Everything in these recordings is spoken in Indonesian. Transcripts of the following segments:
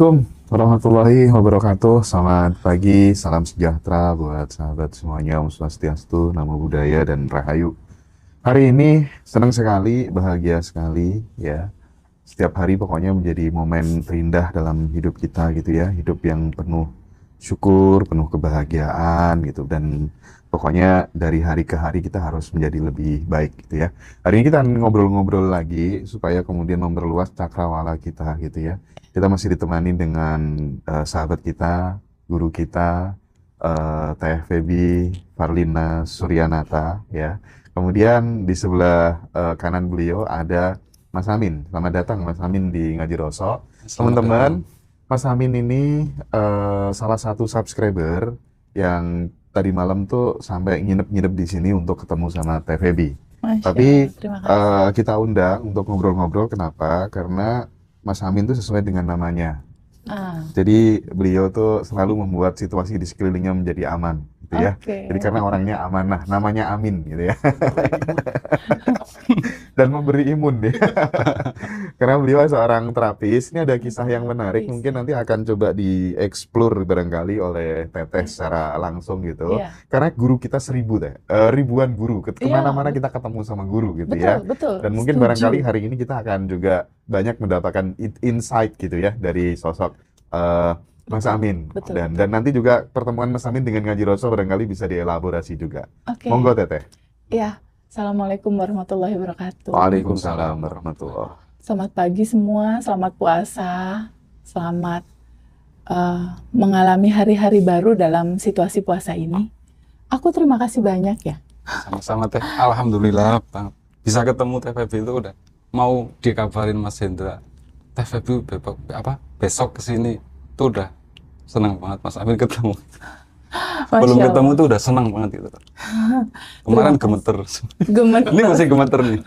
Assalamualaikum warahmatullahi wabarakatuh. Selamat pagi, salam sejahtera buat sahabat semuanya. Om Swastiastu, Namo Buddhaya, dan Rahayu. Hari ini senang sekali, bahagia sekali ya. Setiap hari pokoknya menjadi momen terindah dalam hidup kita gitu ya. Hidup yang penuh syukur, penuh kebahagiaan gitu. Dan pokoknya dari hari ke hari kita harus menjadi lebih baik gitu ya. Hari ini kita akan ngobrol-ngobrol lagi supaya kemudian memperluas cakrawala kita gitu ya. Kita masih ditemani dengan sahabat kita, guru kita, Teh Febi Farlina Suryanata ya. Kemudian di sebelah kanan beliau ada Mas Amin. Selamat datang Mas Amin di Ngaji Roso. Selamat datang. Teman-teman, Mas Amin ini salah satu subscriber yang tadi malam tuh sampai nginep-nginep di sini untuk ketemu sama Teh Febi. Masya Tapi Allah, terima kasih. kita undang untuk ngobrol-ngobrol. Kenapa? Karena Mas Amin tuh sesuai dengan namanya. Ah, Jadi beliau tuh selalu membuat situasi di sekelilingnya menjadi aman, gitu ya. oke. Jadi karena orangnya amanah, namanya Amin, gitu ya. Dan memberi imun dia. Karena beliau seorang terapis. Ini ada kisah yang menarik, Terapis. mungkin nanti akan coba dieksplor barangkali oleh Teteh secara langsung gitu. Iya, Karena guru kita 1000 Teh. Ribuan guru. iya, Kemana-mana kita ketemu sama guru gitu betul, ya. betul, Dan mungkin barangkali setuju. hari ini kita akan juga banyak mendapatkan insight gitu ya dari sosok eh, Mas Betul, Amin. betul, Dan betul. nanti juga pertemuan Mas Amin dengan Ngaji Roso barangkali bisa dielaborasi juga. Oke, Monggo Teteh. ya. Assalamualaikum warahmatullahi wabarakatuh. Waalaikumsalam warahmatullahi. Selamat pagi semua, selamat puasa, selamat mengalami hari-hari baru dalam situasi puasa ini. Aku terima kasih banyak ya. Sama-sama Teh. Alhamdulillah banget. Bisa ketemu Teh Febi itu udah mau dikabarin Mas Hendra. Teh Febi besok kesini tuh udah senang banget Mas Amin ketemu. Belum Masya ketemu Allah. tuh udah senang banget gitu. Terima Kemarin kasih. gemeter. Ini Gemeter. masih gemeter nih.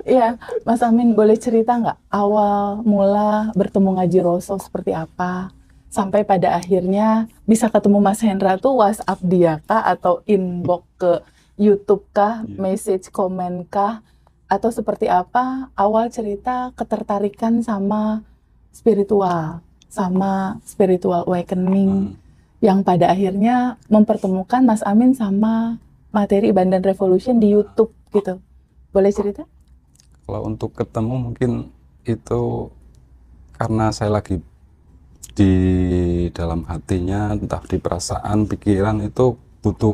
Iya, Mas Amin boleh cerita nggak awal mula bertemu Ngaji Roso seperti apa? Sampai pada akhirnya bisa ketemu Mas Hendra tuh WhatsApp dia kah? Atau inbox ke YouTube kah? Iya. Message komen kah? Atau seperti apa awal cerita ketertarikan sama spiritual awakening Hmm. yang pada akhirnya mempertemukan Mas Amin sama materi Bandan Revolution di YouTube gitu. Boleh cerita? Kalau untuk ketemu mungkin itu karena saya lagi di dalam hatinya, entah di perasaan, pikiran itu butuh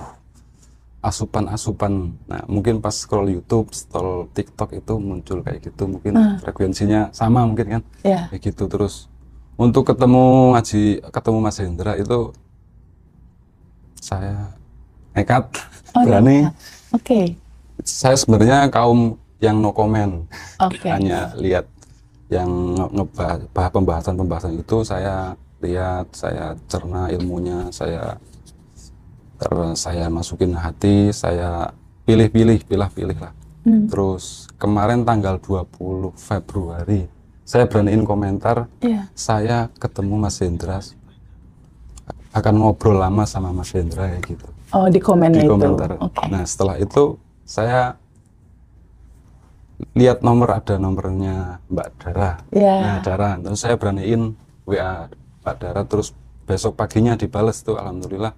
asupan-asupan. Nah, mungkin pas scroll YouTube, scroll TikTok itu muncul kayak gitu, mungkin frekuensinya sama mungkin kan, Ya. kayak gitu. Terus untuk ketemu Mas Hendra itu saya nekat, Oh, berani. nekat. Oke. Saya sebenarnya kaum yang no comment, Oke. hanya lihat yang ngebahas pembahasan-pembahasan itu saya lihat, saya cerna ilmunya, saya masukin hati, saya pilih-pilih lah. Terus kemarin tanggal 20 Februari saya beraniin komentar, Iya. saya ketemu Mas Hendra, akan ngobrol lama sama Mas Hendra ya gitu Oh, di komennya di itu. komentar. Oke. Nah setelah itu saya lihat ada nomornya Mbak Dara. Ya. Nah Dara, terus saya beraniin WA Mbak Dara, terus besok paginya dibales tuh, alhamdulillah.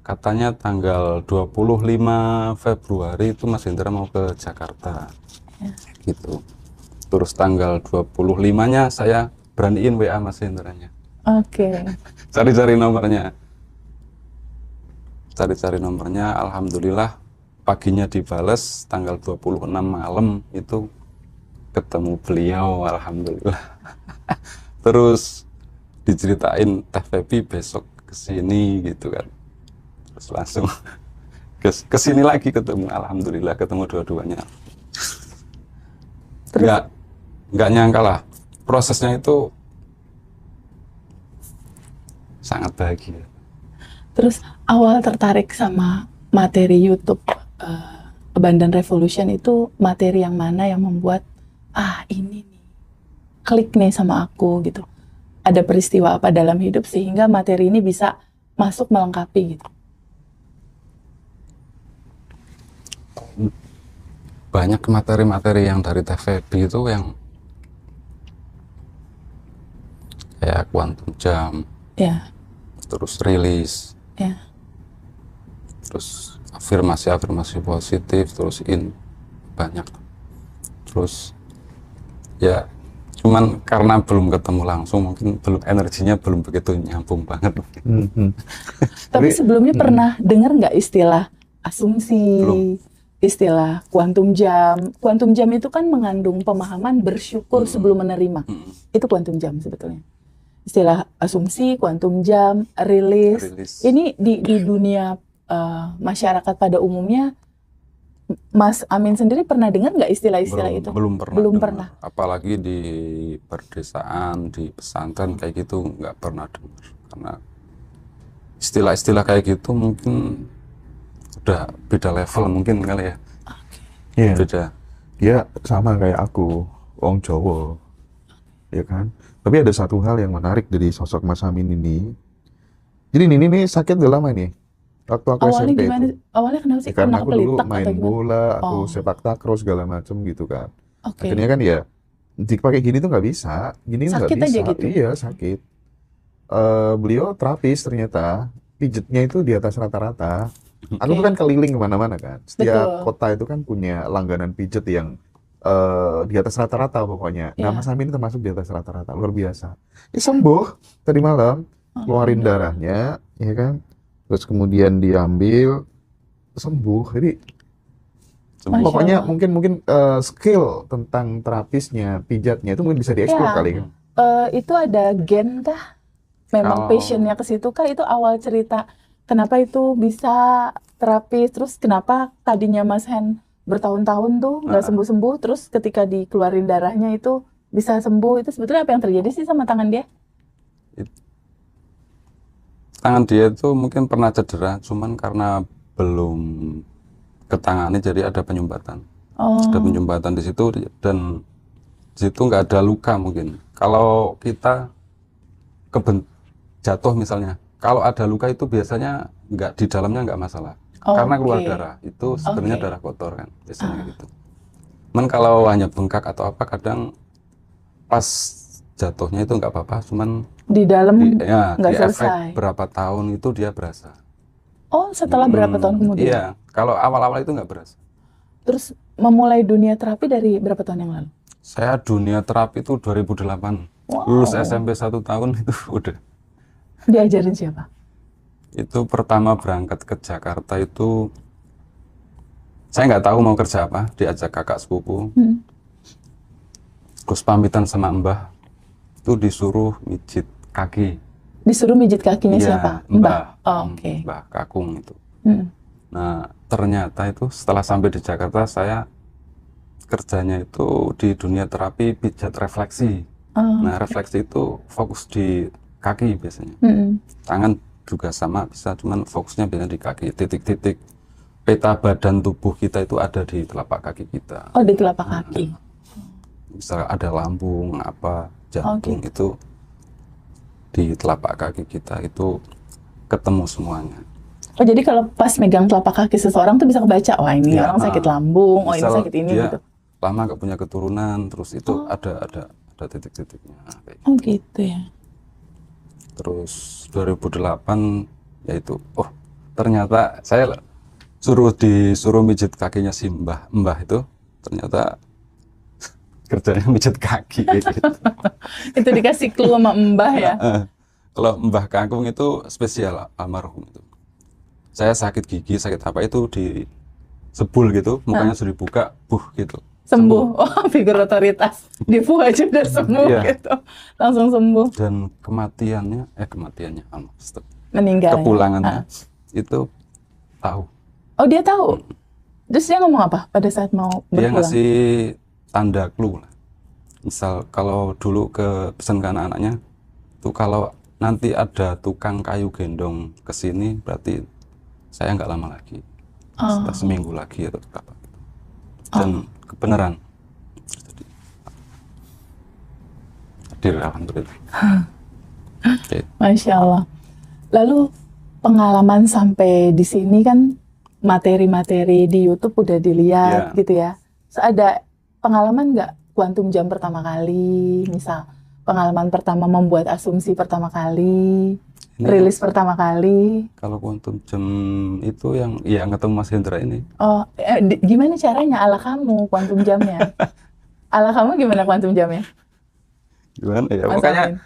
Katanya tanggal 25 Februari itu Mas Hendra mau ke Jakarta. Ya. Gitu. Terus tanggal 25-nya saya beraniin WA Mas Hendranya. Oke. Cari-cari nomornya, alhamdulillah paginya dibales, tanggal 26 malam itu ketemu beliau, alhamdulillah. Terus diceritain Teh Febi besok kesini gitu kan, terus langsung kesini lagi ketemu, alhamdulillah ketemu dua-duanya. Terus Nggak nyangka lah, prosesnya itu sangat bahagia. terus awal tertarik sama materi YouTube Bandan Revolution itu materi yang mana yang membuat ini nih klik nih sama aku gitu. Ada peristiwa apa dalam hidup sehingga materi ini bisa masuk melengkapi gitu. Banyak materi-materi yang dari Teh Febi itu yang kayak kuantum jam, Ya, terus rilis, ya. terus afirmasi positif, terus banyak. Terus ya cuman karena belum ketemu langsung, mungkin belum, energinya belum begitu nyambung banget. Tapi Tapi, sebelumnya pernah dengar nggak istilah asumsi, Belum. istilah kuantum jam? Kuantum jam itu kan mengandung pemahaman bersyukur sebelum menerima. Itu kuantum jam sebetulnya. Istilah asumsi, kuantum jam, rilis. Rilis. Ini di dunia masyarakat pada umumnya, Mas Amin sendiri pernah dengar nggak istilah-istilah itu? Belum pernah Belum dengar. pernah. Apalagi di perdesaan, di pesantren kayak gitu nggak pernah dengar. Karena istilah-istilah kayak gitu mungkin udah beda level mungkin kali ya. Iya. Beda. Ya sama kayak aku, wong Jawa, ya kan. Tapi ada satu hal yang menarik dari sosok Mas Amin ini. Jadi ini nih sakit udah lama nih. Waktu aku Awalnya SMP gimana? itu. Awalnya kenapa Ya, sih? karena Karena aku dulu kepelitak atau main gimana? bola, aku Oh, sepak takraw segala macem gitu kan. oke. Akhirnya kan ya dipakai gini tuh nggak bisa, gini tuh nggak Sakit aja bisa. gitu. Iya sakit. Beliau terapis ternyata, pijetnya itu di atas rata-rata. Aku tuh Oke. kan keliling kemana-mana kan. Setiap Betul. kota itu kan punya langganan pijet yang di atas rata-rata pokoknya. Nah, Mas Ya. Amin termasuk di atas rata-rata, luar biasa. Ya sembuh tadi malam, keluarin Alhamdulillah. darahnya, ya kan. Terus kemudian diambil, sembuh. Jadi Masya pokoknya Allah. mungkin skill tentang terapisnya, pijatnya itu mungkin bisa dieksplor Ya, kali kan. itu ada gen kah? Memang Kalau passionnya ke situ kah? Itu awal cerita. Kenapa itu bisa terapis? Terus kenapa tadinya Mas Hen bertahun-tahun tuh nggak sembuh-sembuh? Terus ketika dikeluarin darahnya itu bisa sembuh? Itu sebetulnya apa yang terjadi sih sama tangan dia? tangan dia itu mungkin pernah cedera, cuman karena belum ketangani jadi ada penyumbatan. Ada Oh, penyumbatan di situ dan di situ nggak ada luka mungkin. Kalau kita jatuh misalnya, kalau ada luka itu biasanya nggak, di dalamnya nggak masalah. Karena keluar oke. darah, itu sebenarnya Oke. darah kotor kan, biasanya gitu. Cuman kalau hanya bengkak atau apa, kadang pas jatuhnya itu nggak apa-apa, cuman Di dalam ya nggak di efek selesai. berapa tahun itu dia berasa. Oh, setelah berapa tahun kemudian? Iya, kalau awal-awal itu nggak berasa. Terus memulai dunia terapi dari berapa tahun yang lalu? Saya dunia terapi itu 2008, lulus Wow. SMP 1 tahun itu udah. Diajarin siapa? Itu pertama berangkat ke Jakarta itu saya nggak tahu mau kerja apa, diajak kakak sepupu, Hmm. terus pamitan sama mbah, itu disuruh mijit kaki. Disuruh mijit kakinya Iya, siapa? mbah, Oh, oke. mbah Kakung itu. Hmm. Nah, ternyata itu setelah sampai di Jakarta saya kerjanya itu di dunia terapi pijat refleksi. Oh, Nah, refleksi itu fokus di kaki biasanya. hmm. Tangan juga sama bisa, cuman fokusnya biasanya di kaki, titik-titik. Peta badan tubuh kita itu ada di telapak kaki kita. Oh, di telapak kaki. Misalnya ada lambung, apa, jantung, gitu. itu di telapak kaki kita itu ketemu semuanya. Oh, jadi kalau pas megang telapak kaki seseorang tuh bisa kebaca, wah ini Ya, orang sakit lambung, oh ini misal sakit ini dia gitu. lama nggak punya keturunan, terus itu ada titik-titiknya. Kayak Oh, gitu ya. Terus 2008 yaitu, oh ternyata saya disuruh mijit kakinya si mbah itu, ternyata kerjanya mijit kaki gitu. Itu dikasih clue sama Mbah ya. Kalau Mbah Kakung itu spesial, almarhum itu. Saya sakit gigi, sakit apa itu di sebul gitu, mukanya sudah dibuka, gitu. Sembuh. Oh, figur otoritas. Di fu aja udah sembuh Iya. gitu. Langsung sembuh. Dan kematiannya, Meninggal. kepulangannya itu tahu. Oh, dia tahu. Terus dia ngomong apa pada saat mau Dia berpulang? ngasih tanda clue lah. Misal kalau dulu ke pesan ke anak-anaknya, itu kalau nanti ada tukang kayu gendong ke sini, berarti saya nggak lama lagi. Setelah seminggu lagi atau apa. Dan kebenaran. Jadi, hadir, alhamdulillah. Oke. Masya Allah. Lalu pengalaman sampai di sini kan materi-materi di YouTube udah dilihat Iya. gitu ya. So, ada pengalaman nggak kuantum jam pertama kali, misal Pengalaman pertama membuat asumsi pertama kali, Ini rilis pertama kali. kalau Quantum Jam itu yang ketemu Mas Hendra ini. Oh, gimana caranya ala kamu quantum jamnya? Ala kamu gimana quantum jamnya? Gimana ya? Mas Pokoknya Amin?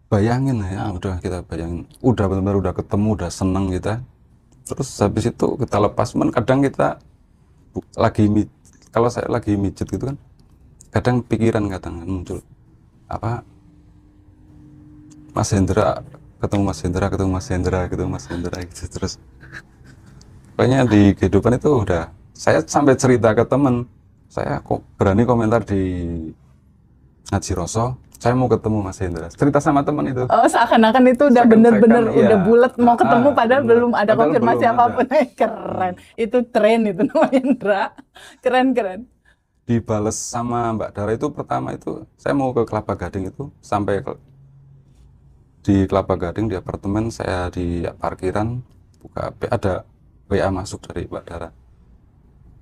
bayangin ya, kita bayangin, udah benar-benar udah ketemu, udah seneng kita. Terus habis itu kita lepas, kadang kita kalau saya lagi mijet gitu kan, kadang pikiran kadang muncul apa, Mas Hendra ketemu Mas Hendra ketemu Mas Hendra ketemu Mas Hendra gitu terus. Pokoknya di kehidupan itu udah, saya sampai cerita ke temen, saya kok berani komentar di Ngaji Roso, saya mau ketemu Mas Hendra, cerita sama temen itu. Oh, seakan-akan itu udah Seakan-akan, bener-bener iya. udah bulat mau ketemu padahal bener. belum ada Padahal konfirmasi belum ada. apapun. Keren. Itu tren itu namanya, Indra. Keren. Dibales sama Mbak Dara itu pertama itu, saya mau ke Kelapa Gading itu, sampai di Kelapa Gading di apartemen, saya di parkiran buka HP, ada WA masuk dari Mbak Dara.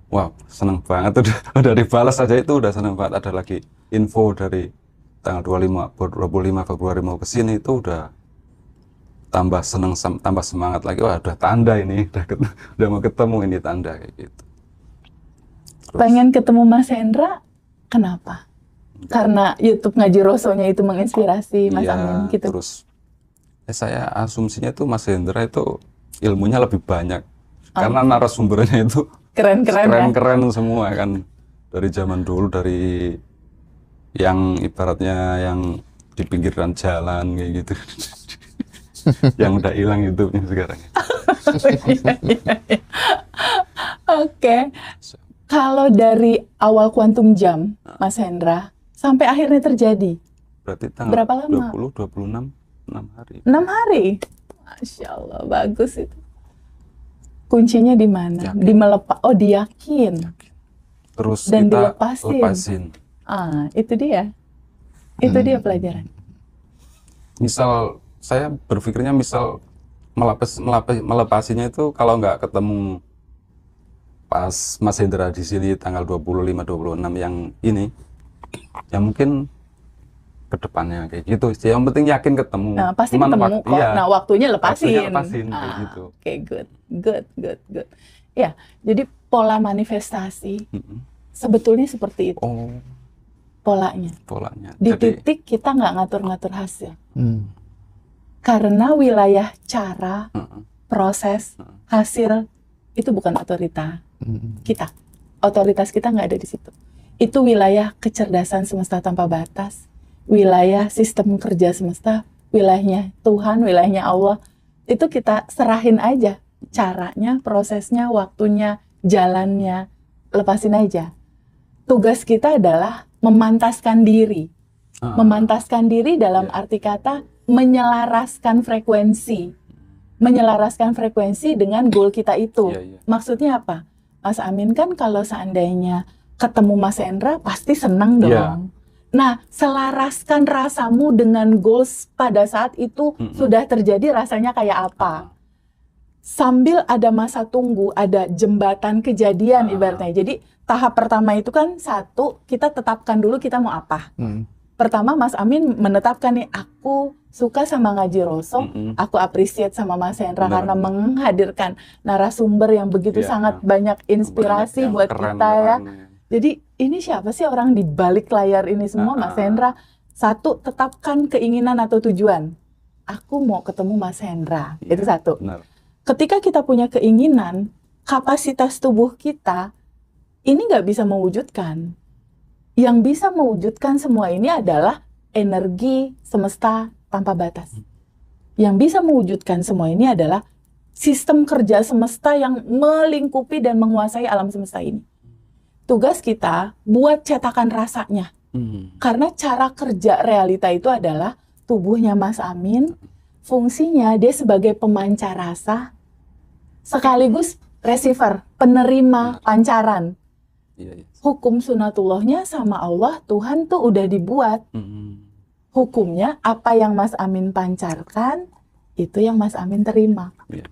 Wow, seneng banget udah dibalas aja itu udah seneng banget. Ada lagi info dari tanggal 25 Februari mau ke sini, itu udah tambah seneng, tambah semangat lagi. Wah, udah tanda ini, udah mau ketemu, ini tanda kayak gitu. Terus, Pengen ketemu Mas Hendra, kenapa? Karena YouTube Ngaji Rosonya itu menginspirasi Mas iya, Amin gitu. terus saya asumsinya itu Mas Hendra itu ilmunya lebih banyak. Karena narasumbernya itu Keren-keren ya. keren-keren semua kan. Dari zaman dulu, dari yang ibaratnya yang di pinggiran jalan kayak gitu. Yang udah hilang YouTube-nya sekarang. Iya. Oke. Kalau dari awal kuantum jam, Mas Hendra, sampai akhirnya terjadi Berarti tanggal berapa lama? 26 hari. 6 hari. Masya Allah, bagus itu. Kuncinya di mana? Yakin. Di melepas. Oh, diyakin. Terus Dan kita dilepasin. lepasin. Itu dia. Itu dia pelajaran. Misal saya berpikirnya, misal melepasinya itu kalau nggak ketemu pas Mas Hendra di sini tanggal 25-26 yang ini, ya mungkin kedepannya kayak gitu. Yang penting yakin ketemu. Nah, pasti Cuman ketemu kok. iya, Nah, waktunya lepasin. waktunya lepasin, kayak gitu. Oke, good. Ya, jadi pola manifestasi Mm-mm. sebetulnya seperti itu Oh, polanya. polanya. Di Jadi titik kita nggak ngatur-ngatur hasil. Karena wilayah cara, proses, hasil itu bukan otorita kita. Otoritas kita nggak ada di situ. Itu wilayah kecerdasan semesta tanpa batas, wilayah sistem kerja semesta, wilayahnya Tuhan, wilayahnya Allah. Itu kita serahin aja caranya, prosesnya, waktunya, jalannya, lepasin aja. Tugas kita adalah memantaskan diri. Memantaskan diri dalam arti kata menyelaraskan frekuensi. Menyelaraskan frekuensi dengan goal kita itu. Iya. Maksudnya apa? Mas Amin kan kalau seandainya ketemu Mas Hendra pasti senang dong. Iya. Nah, selaraskan rasamu dengan goals pada saat itu sudah terjadi, rasanya kayak apa? Sambil ada masa tunggu, ada jembatan kejadian ibaratnya. Jadi tahap pertama itu kan satu, kita tetapkan dulu kita mau apa. Pertama Mas Amin menetapkan nih, aku suka sama Ngaji Roso, aku appreciate sama Mas Hendra karena menghadirkan narasumber yang begitu Iya, sangat banyak inspirasi banyak yang buat keren, kita ya. keren. Jadi ini siapa sih orang di balik layar ini semua, Mas Hendra? Satu, tetapkan keinginan atau tujuan. Aku mau ketemu Mas Hendra, Iya, itu satu. Benar. Ketika kita punya keinginan, kapasitas tubuh kita ini nggak bisa mewujudkan. Yang bisa mewujudkan semua ini adalah energi semesta tanpa batas. Yang bisa mewujudkan semua ini adalah sistem kerja semesta yang melingkupi dan menguasai alam semesta ini. Tugas kita buat cetakan rasanya. Karena cara kerja realita itu adalah tubuhnya Mas Amin, fungsinya dia sebagai pemancar rasa, sekaligus receiver, penerima pancaran. Iya. Hukum sunatullahnya sama Allah, Tuhan tuh udah dibuat. Hukumnya apa yang Mas Amin pancarkan, itu yang Mas Amin terima. Iya.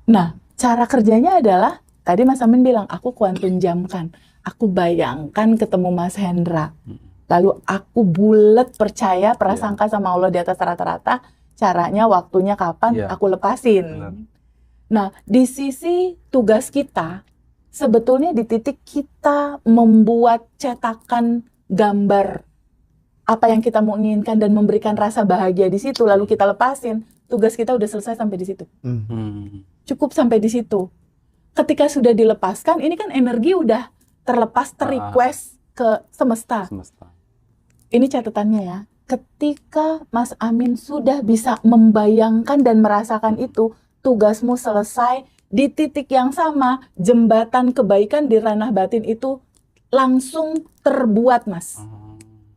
Nah, cara kerjanya adalah tadi Mas Amin bilang, aku kuantum jamkan. Aku bayangkan ketemu Mas Hendra. Lalu aku bulat percaya prasangka sama Allah di atas rata-rata. Caranya, waktunya kapan, Iya. aku lepasin. Benar. Nah, di sisi tugas kita, sebetulnya di titik kita membuat cetakan gambar apa yang kita mau inginkan dan memberikan rasa bahagia di situ, lalu kita lepasin, tugas kita udah selesai sampai di situ. Cukup sampai di situ. Ketika sudah dilepaskan, ini kan energi udah terlepas, ter-request ke semesta. Ini catatannya ya. Ketika Mas Amin sudah bisa membayangkan dan merasakan itu, tugasmu selesai. Di titik yang sama, jembatan kebaikan di ranah batin itu langsung terbuat, Mas.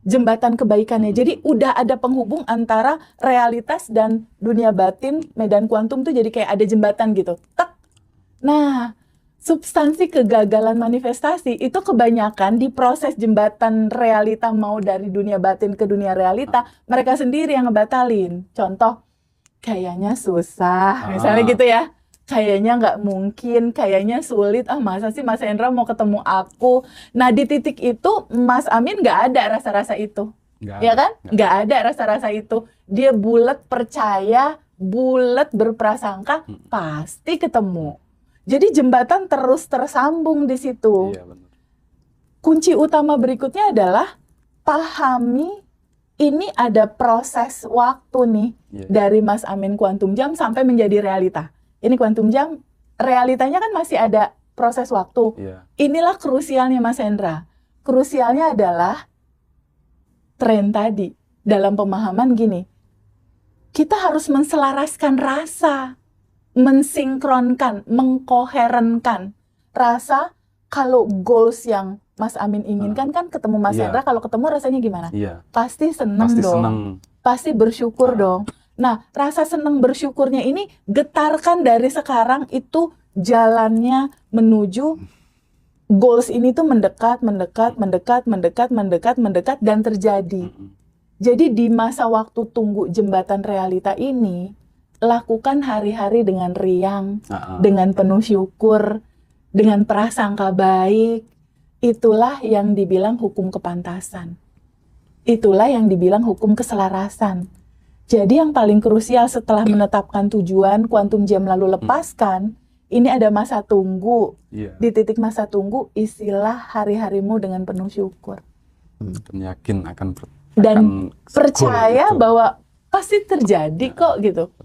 Jembatan kebaikannya. Jadi udah ada penghubung antara realitas dan dunia batin, medan kuantum tuh jadi kayak ada jembatan gitu. Tek. Nah, substansi kegagalan manifestasi itu kebanyakan di proses jembatan realita mau dari dunia batin ke dunia realita, mereka sendiri yang ngebatalin. Contoh, kayaknya susah, misalnya gitu ya. Kayaknya nggak mungkin, kayaknya sulit. Masa sih Mas Hendra mau ketemu aku? Nah, di titik itu Mas Amin nggak ada rasa-rasa itu. Ya kan? Nggak ada rasa-rasa itu. Dia bulat percaya, bulat berprasangka, pasti ketemu. Jadi jembatan terus tersambung di situ. Iya, benar. Kunci utama berikutnya adalah pahami ini ada proses waktu nih dari Mas Amin Quantum Jam sampai menjadi realita. Ini Quantum Jam, realitanya kan masih ada proses waktu. Inilah krusialnya Mas Hendra. Krusialnya adalah tren tadi. Dalam pemahaman gini, kita harus menselaraskan rasa, mensinkronkan, mengkoherenkan rasa. Kalau goals yang Mas Amin inginkan kan ketemu Mas Hendra, kalau ketemu rasanya gimana? Pasti seneng dong. Pasti bersyukur dong. Nah, rasa senang bersyukurnya ini getarkan dari sekarang, itu jalannya menuju goals ini tuh mendekat dan terjadi. Jadi di masa waktu tunggu jembatan realita ini, lakukan hari-hari dengan riang, dengan penuh syukur, dengan prasangka baik. Itulah yang dibilang hukum kepantasan. Itulah yang dibilang hukum keselarasan. Jadi yang paling krusial setelah menetapkan tujuan, Quantum Jam lalu lepaskan, ini ada masa tunggu. Di titik masa tunggu, isilah hari-harimu dengan penuh syukur. Dan yakin akan dan percaya bahwa pasti terjadi kok gitu.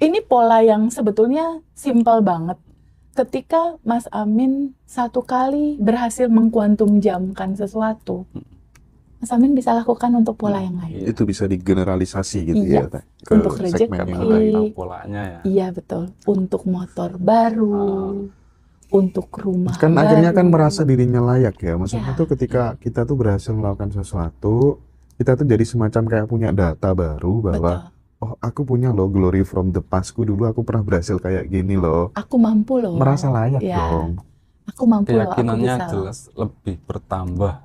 Ini pola yang sebetulnya simpel banget. Ketika Mas Amin satu kali berhasil mengkuantum jamkan sesuatu, Mas Amin bisa lakukan untuk pola yang lain. Itu bisa digeneralisasi gitu ya, ke untuk rezeki, polanya ya. Iya betul. Untuk motor baru, untuk rumah kan baru. Akhirnya kan merasa dirinya layak ya. Maksudnya tuh ketika kita tuh berhasil melakukan sesuatu, kita tuh jadi semacam kayak punya data baru bahwa oh aku punya loh glory from the pastku, dulu aku pernah berhasil kayak gini loh. Aku mampu loh. Merasa layak dong. Aku mampu loh. Keyakinannya jelas lebih bertambah.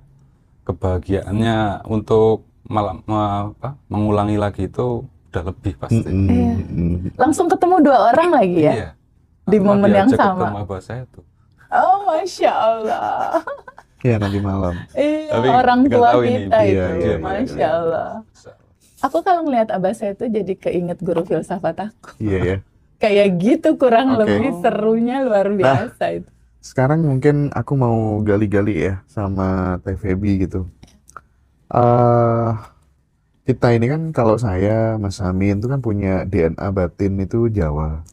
Kebahagiaannya untuk mengulangi lagi itu udah lebih pasti. Langsung ketemu dua orang lagi ya, di momen yang sama. Saya tuh. Oh, Masya Allah. Ya nanti malam. Tapi orang tua kita itu, Masya Allah. Aku kalau ngelihat abah saya itu jadi keinget guru filsafat aku. Iya ya. Kayak gitu kurang lebih, serunya luar biasa itu. Sekarang mungkin aku mau gali-gali ya sama Teh Feby gitu. Kita ini kan kalau saya, Mas Amin itu kan punya DNA batin itu Jawa.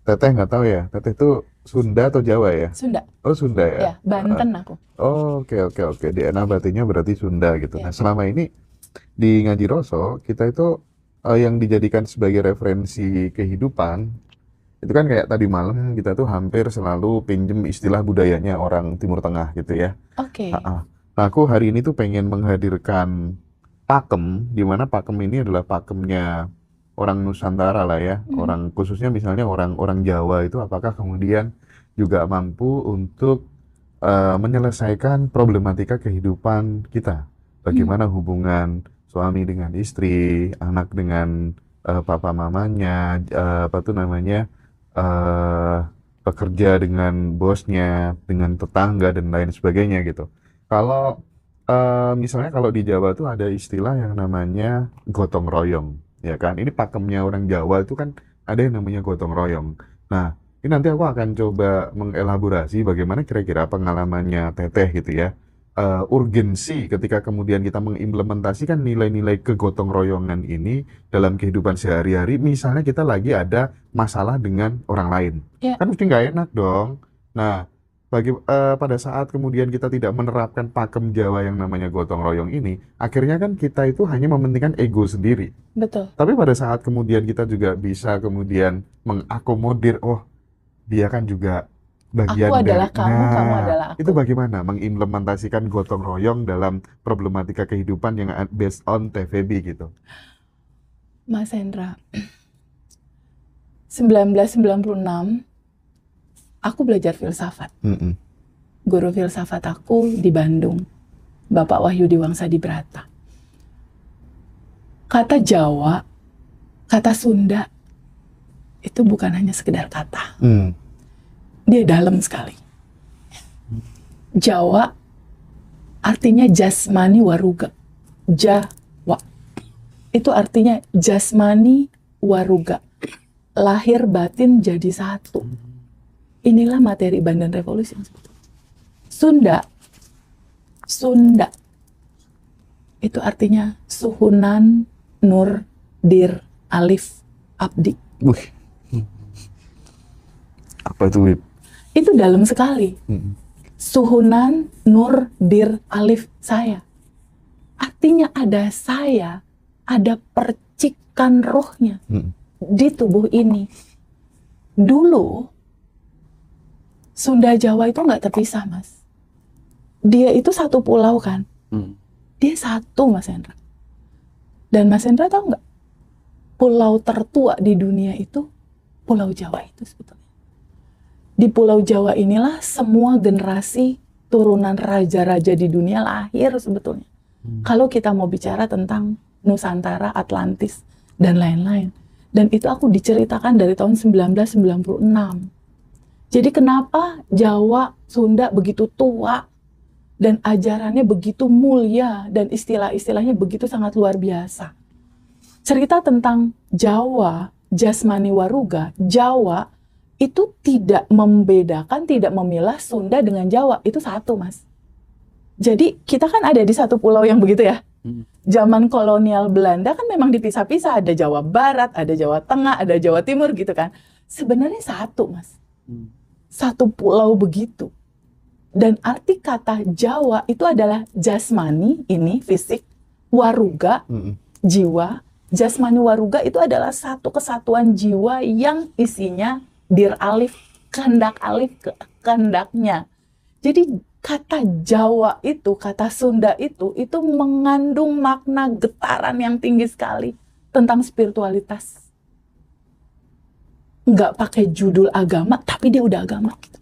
Teteh nggak tahu ya, Teteh itu Sunda atau Jawa ya? Sunda. Oh Sunda ya? Ya, Banten aku. Oh oke. DNA batinnya berarti Sunda gitu. Nah selama ini di Ngaji Roso kita itu yang dijadikan sebagai referensi kehidupan itu kan kayak tadi malam kita tuh hampir selalu pinjem istilah budayanya orang Timur Tengah gitu ya. Nah, aku hari ini tuh pengen menghadirkan pakem, di mana pakem ini adalah pakemnya orang Nusantara lah ya, orang khususnya misalnya orang Jawa itu apakah kemudian juga mampu untuk menyelesaikan problematika kehidupan kita, bagaimana hubungan suami dengan istri, anak dengan papa mamanya, pekerja dengan bosnya, dengan tetangga dan lain sebagainya gitu. Kalau misalnya kalau di Jawa tuh ada istilah yang namanya gotong royong, ya kan? Ini pakemnya orang Jawa itu kan ada yang namanya gotong royong. Nah, ini nanti aku akan coba mengelaborasi bagaimana kira-kira pengalamannya Teteh gitu ya. Urgensi ketika kemudian kita mengimplementasikan nilai-nilai kegotong royongan ini dalam kehidupan sehari-hari. Misalnya kita lagi ada masalah dengan orang lain, Ya. kan mesti nggak enak dong. Nah, pada saat kemudian kita tidak menerapkan pakem Jawa yang namanya gotong royong ini, akhirnya kan kita itu hanya mementingkan ego sendiri. Betul. Tapi pada saat kemudian kita juga bisa kemudian mengakomodir, oh dia kan juga bagian Aku adalah dari. kamu adalah aku. Itu bagaimana mengimplementasikan gotong royong dalam problematika kehidupan yang based on TVB gitu. Mas Hendra, 1996 aku belajar filsafat. Mm-mm. Guru filsafat aku di Bandung, Bapak Wahyu Diwangsa Dibrata. Kata Jawa, kata Sunda, itu bukan hanya sekedar kata. Mm. Dia dalam sekali. Jawa artinya jasmani waruga. Jawa. Itu artinya jasmani waruga. Lahir batin jadi satu. Inilah materi Bandan Revolution. Sunda. Itu artinya suhunan nur dir alif abdi. Wih. Apa itu, Wib? Itu dalam sekali. Mm-mm. Suhunan nur dir alif saya. Artinya ada saya, ada percikan rohnya Mm-mm. di tubuh ini. Dulu Sunda Jawa itu nggak terpisah, Mas. Dia itu satu pulau kan. Dia satu, Mas Hendra. Dan Mas Hendra tahu nggak? Pulau tertua di dunia itu Pulau Jawa itu sebetulnya. Di Pulau Jawa inilah semua generasi turunan raja-raja di dunia lahir sebetulnya. Kalau kita mau bicara tentang Nusantara, Atlantis, dan lain-lain. Dan itu aku diceritakan dari tahun 1996. Jadi kenapa Jawa, Sunda begitu tua, dan ajarannya begitu mulia, dan istilah-istilahnya begitu sangat luar biasa. Cerita tentang Jawa, jasmani waruga, Jawa, itu tidak membedakan, tidak memilah Sunda dengan Jawa. Itu satu, Mas. Jadi kita kan ada di satu pulau yang begitu ya. Zaman kolonial Belanda kan memang dipisah-pisah. Ada Jawa Barat, ada Jawa Tengah, ada Jawa Timur gitu kan. Sebenarnya satu, Mas. Satu pulau begitu. Dan arti kata Jawa itu adalah jasmani, ini fisik, waruga, Mm-mm. jiwa. Jasmani waruga itu adalah satu kesatuan jiwa yang isinya dir alif, kehendak alif ke kehendaknya. Jadi kata Jawa itu, kata Sunda itu mengandung makna getaran yang tinggi sekali tentang spiritualitas. Nggak pakai judul agama, tapi dia udah agama. Gitu.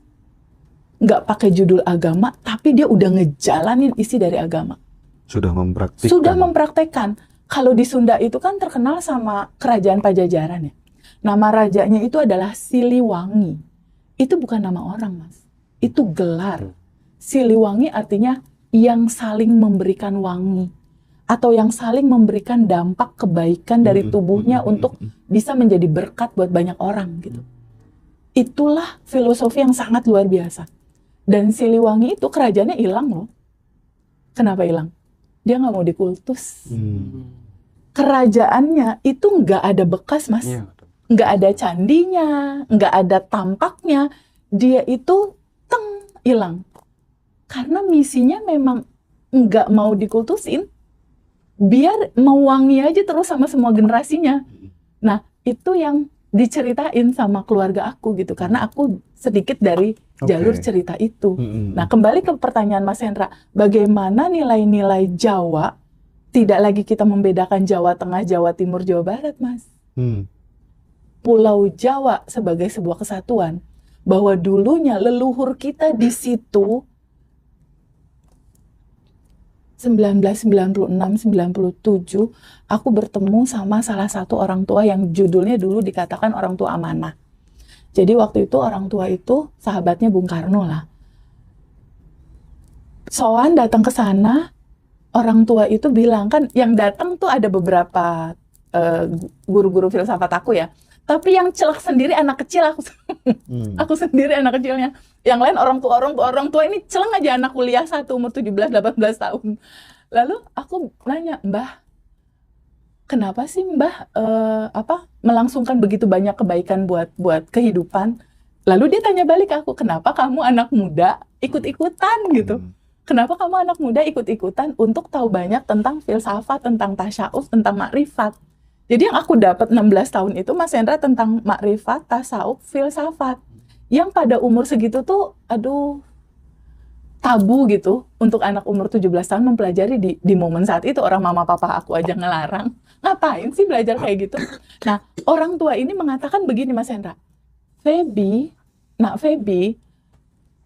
Nggak pakai judul agama, tapi dia udah ngejalanin isi dari agama. Sudah mempraktikkan. Sudah mempraktekkan. Kalau di Sunda itu kan terkenal sama kerajaan Pajajaran ya. Nama rajanya itu adalah Siliwangi. Itu bukan nama orang, Mas. Itu gelar. Siliwangi artinya yang saling memberikan wangi. Atau yang saling memberikan dampak kebaikan dari tubuhnya untuk bisa menjadi berkat buat banyak orang gitu. Itulah filosofi yang sangat luar biasa. Dan Siliwangi itu kerajaannya hilang loh. Kenapa hilang? Dia nggak mau dikultus. Kerajaannya itu nggak ada bekas, Mas. Iya. Nggak ada candinya, nggak ada tampaknya. Dia itu hilang. Karena misinya memang nggak mau dikultusin. Biar mewangi aja terus sama semua generasinya. Nah, itu yang diceritain sama keluarga aku gitu. Karena aku sedikit dari jalur cerita itu. Nah, kembali ke pertanyaan Mas Hendra. Bagaimana nilai-nilai Jawa, tidak lagi kita membedakan Jawa Tengah, Jawa Timur, Jawa Barat, Mas. Pulau Jawa sebagai sebuah kesatuan. Bahwa dulunya leluhur kita di situ 1996-97 aku bertemu sama salah satu orang tua yang judulnya dulu dikatakan orang tua amanah. Jadi waktu itu orang tua itu sahabatnya Bung Karno lah. Soan datang ke sana, orang tua itu bilang, kan yang datang tuh ada beberapa guru-guru filsafat aku ya. Tapi yang celak sendiri anak kecil aku. Aku sendiri anak kecilnya. Yang lain orang tua ini celeng aja anak kuliah 1 umur 17 18 tahun. Lalu aku nanya, "Mbah, kenapa sih Mbah melangsungkan begitu banyak kebaikan buat kehidupan?" Lalu dia tanya balik ke aku, "Kenapa kamu anak muda ikut-ikutan gitu? Kenapa kamu anak muda ikut-ikutan untuk tahu banyak tentang filsafat, tentang tasyawuf, tentang makrifat?" Jadi yang aku dapat 16 tahun itu, Mas Hendra, tentang makrifat, tasawuf, filsafat. Yang pada umur segitu tuh, aduh, tabu gitu untuk anak umur 17 tahun mempelajari di momen saat itu. Orang mama papa aku aja ngelarang. Ngapain sih belajar kayak gitu? Nah, orang tua ini mengatakan begini, Mas Hendra. Feby,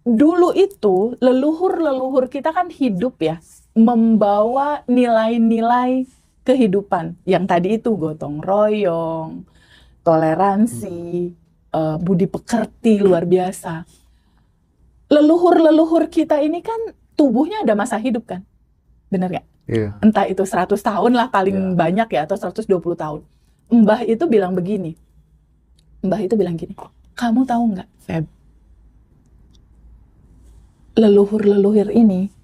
dulu itu leluhur kita kan hidup ya, membawa nilai-nilai kehidupan yang tadi itu gotong royong, toleransi, budi pekerti luar biasa. Leluhur kita ini kan tubuhnya ada masa hidup kan, benar nggak? Iya. Entah itu 100 tahun lah paling banyak ya, atau 120 tahun. Mbah itu bilang begini, kamu tahu nggak, Feb? Leluhur ini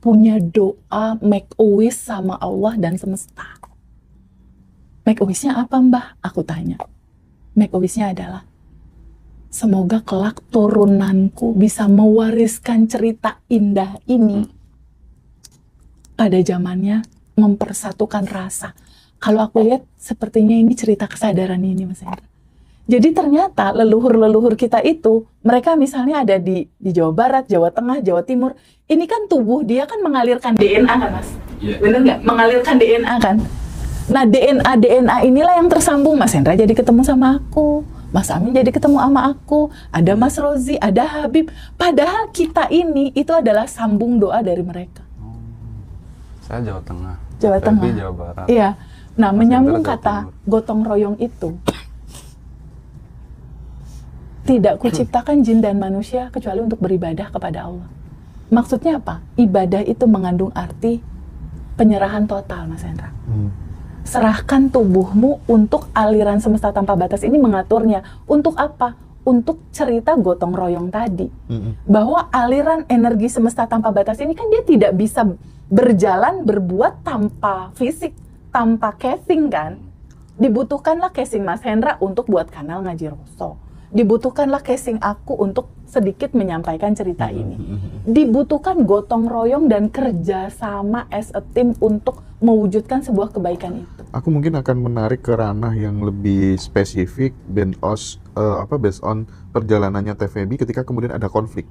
punya doa make a wish sama Allah dan semesta. Make a wish-nya apa, Mbah? Aku tanya. Make a wish-nya adalah, semoga kelak turunanku bisa mewariskan cerita indah ini pada zamannya, mempersatukan rasa. Kalau aku lihat sepertinya ini cerita kesadaran ini, Mas Hendra. Jadi ternyata leluhur kita itu, mereka misalnya ada di Jawa Barat, Jawa Tengah, Jawa Timur. Ini kan tubuh dia kan mengalirkan DNA kan, Mas? Bener nggak? Mengalirkan DNA kan? Nah, DNA inilah yang tersambung. Mas Hendra jadi ketemu sama aku, Mas Amin jadi ketemu sama aku, ada Mas Rozi, ada Habib. Padahal kita ini itu adalah sambung doa dari mereka. Saya Jawa Tengah. Jawa Tengah. Feby Jawa Barat. Iya. Nah, Mas menyambung Hendra Jawa kata Timur. gotong royong itu, tidak kuciptakan jin dan manusia kecuali untuk beribadah kepada Allah. Maksudnya apa? Ibadah itu mengandung arti penyerahan total, Mas Hendra. Serahkan tubuhmu untuk aliran semesta tanpa batas ini mengaturnya. Untuk apa? Untuk cerita gotong royong tadi. Bahwa aliran energi semesta tanpa batas ini kan dia tidak bisa berjalan, berbuat tanpa fisik, tanpa casing kan. Dibutuhkanlah casing Mas Hendra untuk buat kanal Ngaji Roso. Dibutuhkanlah casing aku untuk sedikit menyampaikan cerita ini. Dibutuhkan gotong royong dan kerjasama as a team untuk mewujudkan sebuah kebaikan itu. Aku mungkin akan menarik ke ranah yang lebih spesifik based on perjalanannya TVB ketika kemudian ada konflik.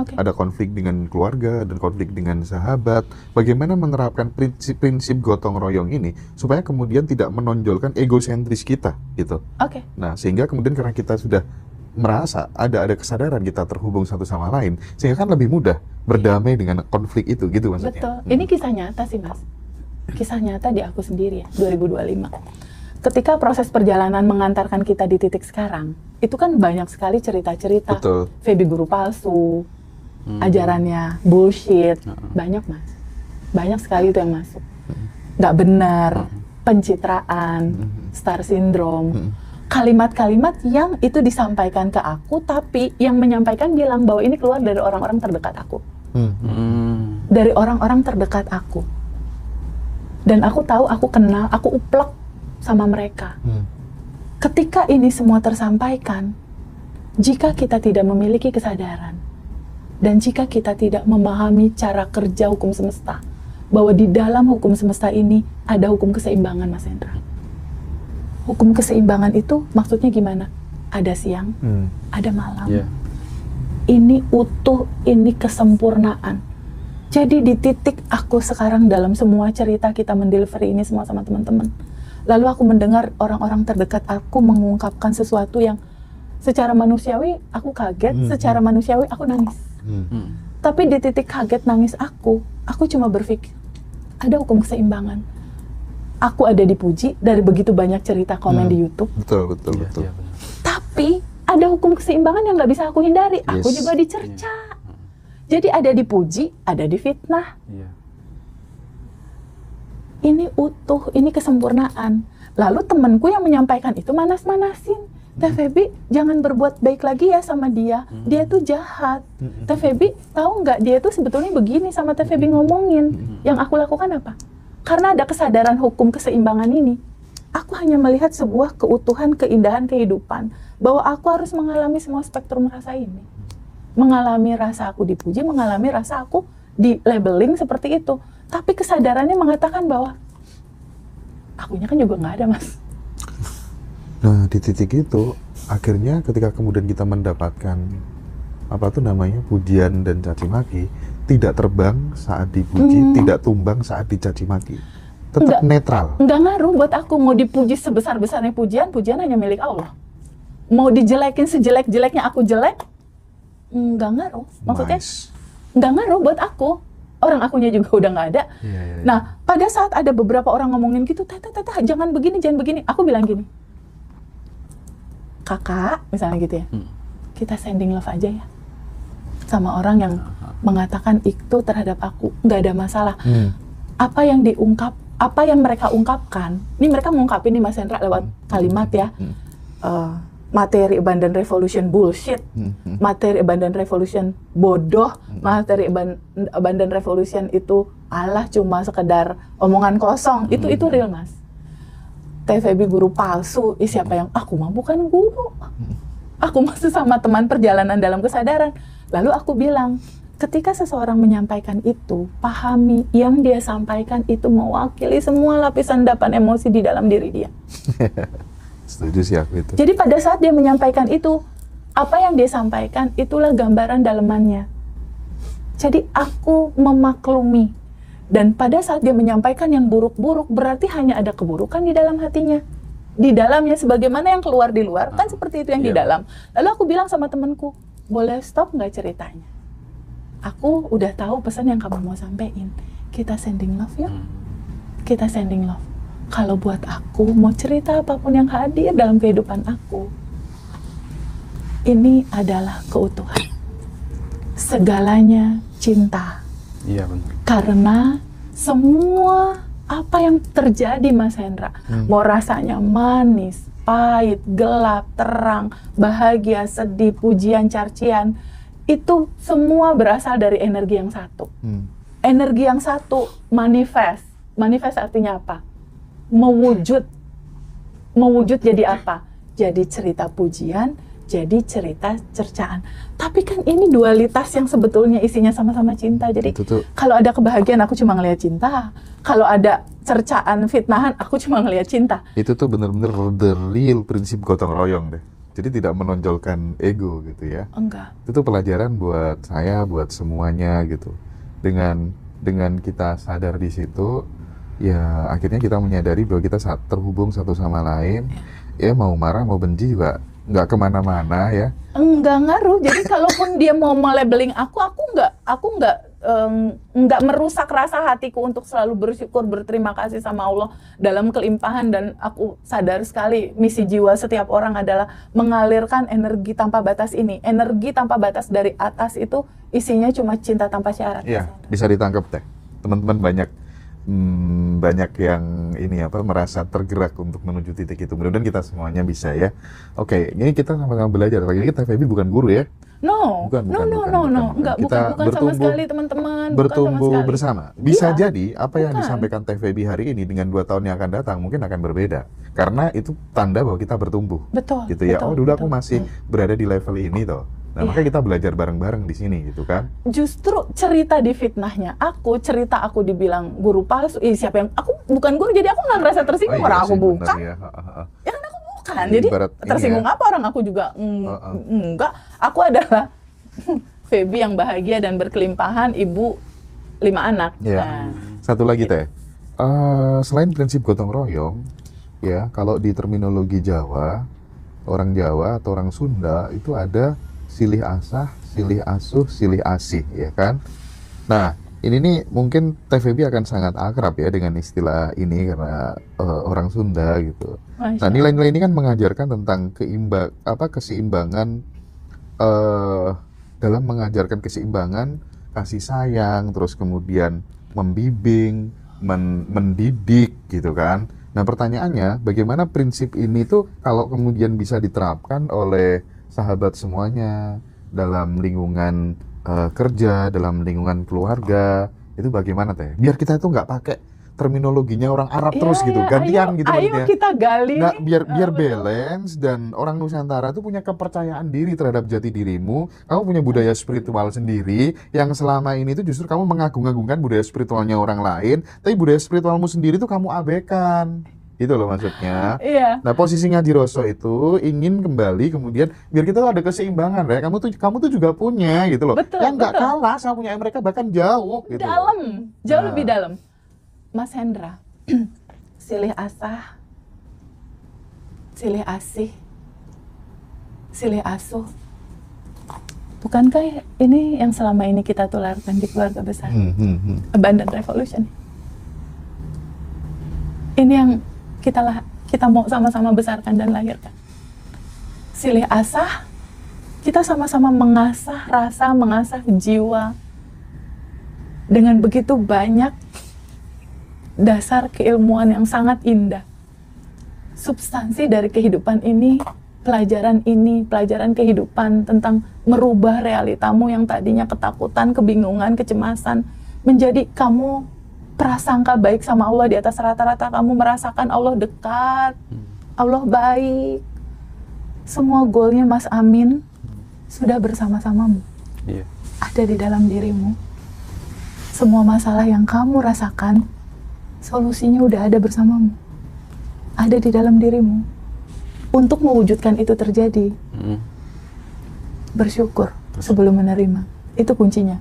Okay. Ada konflik dengan keluarga dan konflik dengan sahabat. Bagaimana menerapkan prinsip gotong royong ini supaya kemudian tidak menonjolkan egosentris kita gitu. Oke. Nah, sehingga kemudian karena kita sudah merasa ada kesadaran kita terhubung satu sama lain, sehingga kan lebih mudah berdamai dengan konflik itu gitu maksudnya. Betul. Ini kisah nyata sih, Mas. Kisah nyata di aku sendiri ya, 2025. Ketika proses perjalanan mengantarkan kita di titik sekarang, itu kan banyak sekali cerita-cerita. Betul. Feby guru palsu, ajarannya bullshit, banyak, Mas. Banyak sekali itu yang masuk. Nggak benar, pencitraan, star syndrome. Kalimat-kalimat yang itu disampaikan ke aku, tapi yang menyampaikan bilang bahwa ini keluar dari orang-orang terdekat aku. Dari orang-orang terdekat aku. Dan aku tahu, aku kenal, aku uplek sama mereka. Ketika ini semua tersampaikan, jika kita tidak memiliki kesadaran, dan jika kita tidak memahami cara kerja hukum semesta, bahwa di dalam hukum semesta ini ada hukum keseimbangan, Mas Hendra. Hukum keseimbangan itu maksudnya gimana? Ada siang, ada malam. Ini utuh, ini kesempurnaan. Jadi di titik aku sekarang dalam semua cerita kita mendelivery ini semua sama teman-teman. Lalu aku mendengar orang-orang terdekat aku mengungkapkan sesuatu yang secara manusiawi aku kaget, secara manusiawi aku nangis. Tapi di titik kaget nangis aku cuma berpikir, ada hukum keseimbangan. Aku ada dipuji dari begitu banyak cerita komen di YouTube. Betul. Tapi ada hukum keseimbangan yang nggak bisa aku hindari. Aku Yes. juga dicerca. Jadi ada dipuji, ada difitnah. Iya. Ini utuh, ini kesempurnaan. Lalu temanku yang menyampaikan itu manas-manasin. Teh Feby, jangan berbuat baik lagi ya sama dia. Dia tuh jahat. Teh Feby, tahu nggak dia tuh sebetulnya begini sama Teh Feby ngomongin. Yang aku lakukan apa? Karena ada kesadaran hukum keseimbangan ini. Aku hanya melihat sebuah keutuhan, keindahan kehidupan. Bahwa aku harus mengalami semua spektrum rasa ini. Mengalami rasa aku dipuji, mengalami rasa aku di labeling seperti itu. Tapi kesadarannya mengatakan bahwa akunya kan juga nggak ada, Mas. Nah, di titik itu, akhirnya ketika kemudian kita mendapatkan apa tuh namanya pujian dan caci maki, tidak terbang saat dipuji, tidak tumbang saat dicaci maki, tetap Nggak. netral. Nggak ngaruh buat aku. Mau dipuji sebesar-besarnya pujian, pujian hanya milik Allah. Mau dijelekin sejelek-jeleknya aku jelek, nggak ngaruh. Maksudnya Nice. nggak ngaruh buat aku. Orang akunya juga udah nggak ada. Iya, iya, iya. Nah, pada saat ada beberapa orang ngomongin gitu, tata, jangan begini, jangan begini. Aku bilang gini, kakak, misalnya gitu ya, kita sending love aja ya. Sama orang yang mengatakan itu terhadap aku, nggak ada masalah. Apa yang diungkap, apa yang mereka ungkapkan, ini mereka mengungkapin nih Mas Hendra lewat kalimat ya, materi abundant revolution bullshit, materi abundant revolution bodoh, materi abundant revolution itu alah cuma sekedar omongan kosong, itu real Mas. Teh Feby guru palsu, siapa yang aku mah bukan guru, aku masih sama teman perjalanan dalam kesadaran. Lalu aku bilang, ketika seseorang menyampaikan itu, pahami yang dia sampaikan itu mewakili semua lapisan endapan emosi di dalam diri dia. Setuju sih aku itu. Jadi pada saat dia menyampaikan itu, apa yang dia sampaikan itulah gambaran dalemannya. Jadi aku memaklumi. Dan pada saat dia menyampaikan yang buruk-buruk, berarti hanya ada keburukan di dalam hatinya. Di dalamnya, sebagaimana yang keluar di luar, kan seperti itu yang di dalam. Lalu aku bilang sama temanku, boleh stop nggak ceritanya? Aku udah tahu pesan yang kamu mau sampaikan. Kita sending love ya. Kita sending love. Kalau buat aku, mau cerita apapun yang hadir dalam kehidupan aku, ini adalah keutuhan. Segalanya cinta. Iya benar. Karena semua apa yang terjadi Mas Hendra, mau rasanya manis, pahit, gelap, terang, bahagia, sedih, pujian, cacian, itu semua berasal dari energi yang satu. Energi yang satu manifest. Manifest artinya apa? Mewujud. Mewujud jadi apa? Jadi cerita pujian, jadi cerita cercaan. Tapi kan ini dualitas yang sebetulnya isinya sama-sama cinta. Jadi Itu tuh kalau ada kebahagiaan aku cuma ngelihat cinta. Kalau ada cercaan, fitnahan, aku cuma ngelihat cinta. itu tuh bener-bener the real prinsip gotong royong deh. Jadi tidak menonjolkan ego gitu ya. Enggak. Itu pelajaran buat saya, buat semuanya gitu. Dengan kita sadar di situ, ya akhirnya kita menyadari bahwa kita terhubung satu sama lain. Ya mau marah, mau benci juga nggak kemana-mana ya. Enggak ngaruh. Jadi kalaupun dia mau melabeling aku nggak merusak rasa hatiku untuk selalu bersyukur, berterima kasih sama Allah dalam kelimpahan. Dan aku sadar sekali misi jiwa setiap orang adalah mengalirkan energi tanpa batas ini. Energi tanpa batas dari atas itu isinya cuma cinta tanpa syarat. Iya, bisa ditangkap teh. Teman-teman banyak yang ini merasa tergerak untuk menuju titik itu. Mudah-mudahan kita semuanya bisa ya. Oke, ini kita sama-sama belajar. Lagi kita Feby bukan guru ya. Enggak, Kita bukan sama sekali teman-teman. bertumbuh bukan sama sekali. bersama. Bisa Iya, jadi apa yang bukan. disampaikan Teh Feby hari ini dengan 2 tahun yang akan datang mungkin akan berbeda. Karena itu tanda bahwa kita bertumbuh. Betul. Gitu ya. betul, Oh, dulu aku betul. masih berada di level ini toh. Nah, makanya kita belajar bareng-bareng di sini gitu kan. Justru cerita di fitnahnya cerita aku dibilang guru palsu, siapa yang, aku bukan guru jadi aku nggak ngerasa tersinggung, iya orang aku sih, benar bukan, ya. ya kan aku bukan, Iya, jadi ibarat ini tersinggung ya. apa orang aku juga enggak, aku adalah Feby yang bahagia dan berkelimpahan, ibu 5 anak. Iya. Nah, Satu lagi Teh. Selain prinsip gotong royong, ya kalau di terminologi Jawa, orang Jawa atau orang Sunda itu ada silih asah, silih asuh, silih asih, ya kan? Nah, Ini nih mungkin TVB akan sangat akrab ya dengan istilah ini karena orang Sunda gitu. Masya Nah, Allah. nilai-nilai ini kan mengajarkan tentang keseimbangan eh dalam mengajarkan keseimbangan, kasih sayang, terus kemudian membimbing, mendidik gitu kan. Nah, pertanyaannya, bagaimana prinsip ini tuh kalau kemudian bisa diterapkan oleh sahabat semuanya dalam lingkungan kerja, dalam lingkungan keluarga, itu bagaimana teh? Biar kita itu nggak pakai terminologinya orang Arab Iya, terus gitu, iya, gantian ayo, gitu ayo maksudnya. kita gali Nah, nih. biar Betul. balance dan orang Nusantara tuh punya kepercayaan diri terhadap jati dirimu. Kamu punya budaya spiritual sendiri yang selama ini tuh justru kamu mengagung-agungkan budaya spiritualnya orang lain, tapi budaya spiritualmu sendiri tuh kamu abaikan. Gitu loh maksudnya. Iya, Nah, posisi Ngaji Roso itu ingin kembali kemudian biar kita tuh ada keseimbangan ya. Kamu tuh juga punya gitu loh. betul, Yang nggak betul. kalah sama punya mereka bahkan jauh gitu loh. Dalam, jauh Nah. lebih dalam. Mas Hendra, silih asah, silih asih, silih asuh. Bukankah ini yang selama ini kita tularkan di keluarga besar? Abundant Revolution. Ini yang kita mau sama-sama besarkan dan lahirkan. Silih asah, kita sama-sama mengasah rasa, mengasah jiwa dengan begitu banyak dasar keilmuan yang sangat indah. Substansi dari kehidupan ini, pelajaran kehidupan tentang merubah realitamu yang tadinya ketakutan, kebingungan, kecemasan, menjadi kamu prasangka baik sama Allah di atas rata-rata, kamu merasakan Allah dekat, Allah baik. Semua goalnya Mas Amin sudah bersama-samamu, Iya. ada di dalam dirimu. Semua masalah yang kamu rasakan, solusinya udah ada bersamamu, ada di dalam dirimu. Untuk mewujudkan itu terjadi, bersyukur sebelum menerima. Itu kuncinya.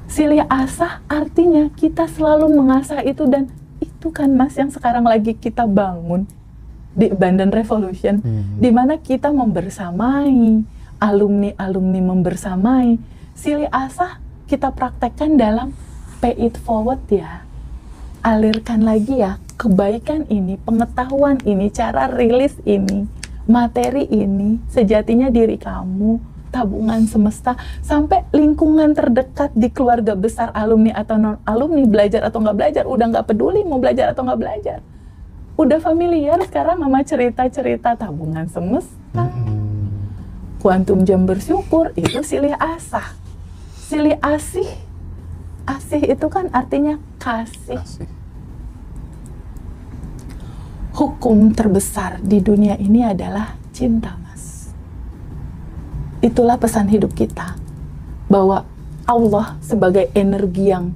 Silih asah artinya kita selalu mengasah itu, dan itu kan Mas yang sekarang lagi kita bangun di Abundant Revolution, di mana kita membersamai, alumni-alumni membersamai. Silih asah kita praktekkan dalam pay it forward ya. Alirkan lagi ya kebaikan ini, pengetahuan ini, cara rilis ini, materi ini, sejatinya diri kamu, tabungan semesta, sampai lingkungan terdekat di keluarga besar alumni atau non alumni, belajar atau nggak belajar, udah nggak peduli mau belajar atau nggak belajar, udah familiar sekarang sama cerita-cerita tabungan semesta, kuantum jam bersyukur. Itu silih asah. Silih asih, asih itu kan artinya kasih. Kasih. Hukum terbesar di dunia ini adalah cinta, Mas. Itulah pesan hidup kita, bahwa Allah sebagai energi yang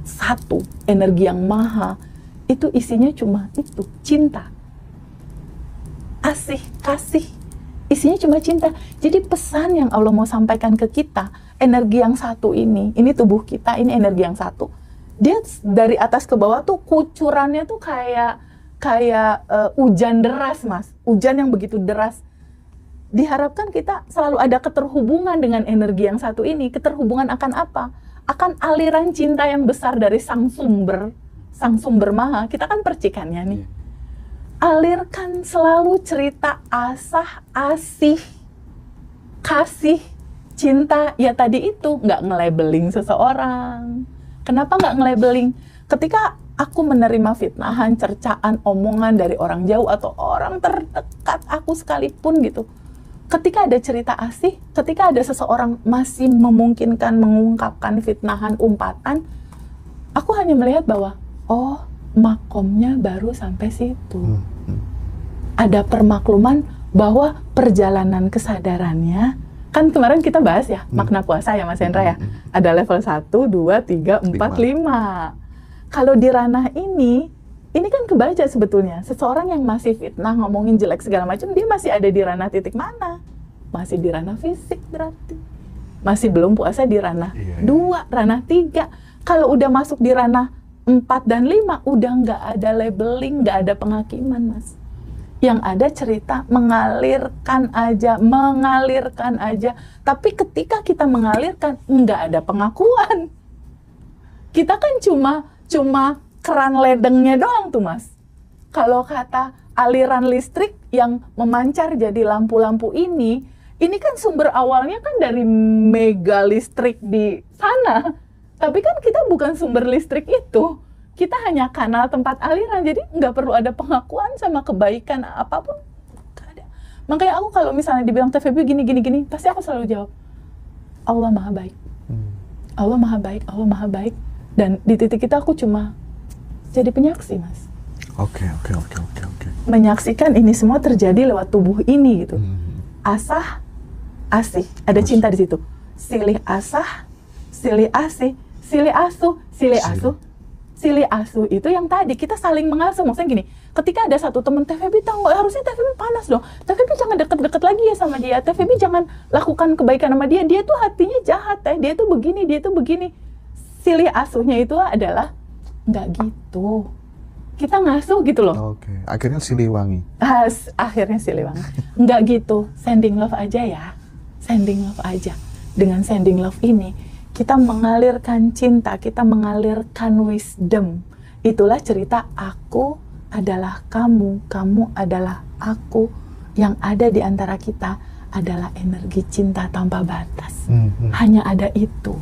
satu, energi yang maha, itu isinya cuma itu, cinta. Asih, kasih, isinya cuma cinta. Jadi pesan yang Allah mau sampaikan ke kita, energi yang satu ini tubuh kita, ini energi yang satu. Dia dari atas ke bawah tuh kucurannya tuh kayak hujan deras, Mas. Hujan yang begitu deras. Diharapkan kita selalu ada keterhubungan dengan energi yang satu ini. Keterhubungan akan apa? Akan aliran cinta yang besar dari sang sumber maha. Kita kan percikannya nih. Alirkan selalu cerita asah, asih, kasih, cinta. Ya tadi itu, nggak nge-labeling seseorang. Kenapa nggak nge-labeling? Ketika aku menerima fitnahan, cercaan, omongan dari orang jauh atau orang terdekat aku sekalipun gitu. Ketika ada cerita asih, ketika ada seseorang masih memungkinkan mengungkapkan fitnahan, umpatan, aku hanya melihat bahwa, oh, makomnya baru sampai situ. Ada permakluman bahwa perjalanan kesadarannya, kan kemarin kita bahas ya, makna puasa ya Mas Hendra ya. Ada level 1, 2, 3, 4, 5. Kalau di ranah ini kan kebaca sebetulnya. Seseorang yang masih fitnah, ngomongin jelek segala macam, dia masih ada di ranah titik mana? Masih di ranah fisik berarti. Masih belum puasa di ranah 2, ranah 3. Kalau udah masuk di ranah 4 dan 5, udah nggak ada labeling, nggak ada penghakiman, Mas. Yang ada cerita mengalirkan aja. Tapi ketika kita mengalirkan, nggak ada pengakuan. Kita kan cuma keran ledengnya doang tuh Mas. Kalau kata aliran listrik yang memancar jadi lampu-lampu ini kan sumber awalnya kan dari mega listrik di sana. Tapi kan kita bukan sumber listrik itu. Kita hanya kanal tempat aliran, jadi nggak perlu ada pengakuan sama kebaikan apapun. Nggak ada. Makanya aku kalau misalnya dibilang TVB gini, pasti aku selalu jawab, Allah Maha Baik. Allah Maha Baik, Allah Maha Baik. Dan di titik itu aku cuma jadi penyaksi, Mas. Oke. Menyaksikan ini semua terjadi lewat tubuh ini gitu. Asah, asih. Ada cinta di situ. Silih asah, silih asih, silih asuh, silih asuh. Silih asuh itu yang tadi kita saling mengasuh. Maksudnya gini, ketika ada satu teman TVB tahu harusnya TVB panas dong. TVB jangan deket-deket lagi ya sama dia. TVB jangan lakukan kebaikan sama dia. Dia tuh hatinya jahat dia tuh begini, dia tuh begini. Silih asuhnya itu adalah nggak gitu. Kita ngasuh gitu loh. Oke. Akhirnya Siliwangi. Akhirnya Siliwangi. Nggak gitu. Sending love aja ya. Sending love aja. Dengan sending love ini kita mengalirkan cinta, kita mengalirkan wisdom. Itulah cerita aku adalah kamu, kamu adalah aku. Yang ada di antara kita adalah energi cinta tanpa batas. Hanya ada itu.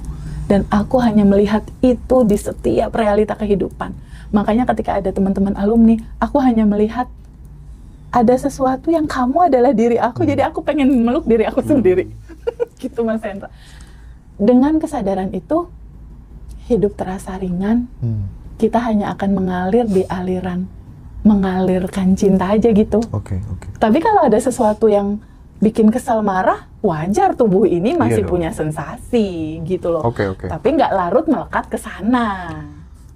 Dan aku hanya melihat itu di setiap realita kehidupan. Makanya ketika ada teman-teman alumni, aku hanya melihat ada sesuatu yang kamu adalah diri aku. Jadi aku pengen meluk diri aku sendiri. Gitu Mas Hendra. Dengan kesadaran itu, hidup terasa ringan, kita hanya akan mengalir di aliran, mengalirkan cinta aja gitu. Oke. Tapi kalau ada sesuatu yang bikin kesal marah, wajar tubuh ini masih punya sensasi gitu loh. Oke. Tapi nggak larut melekat ke sana.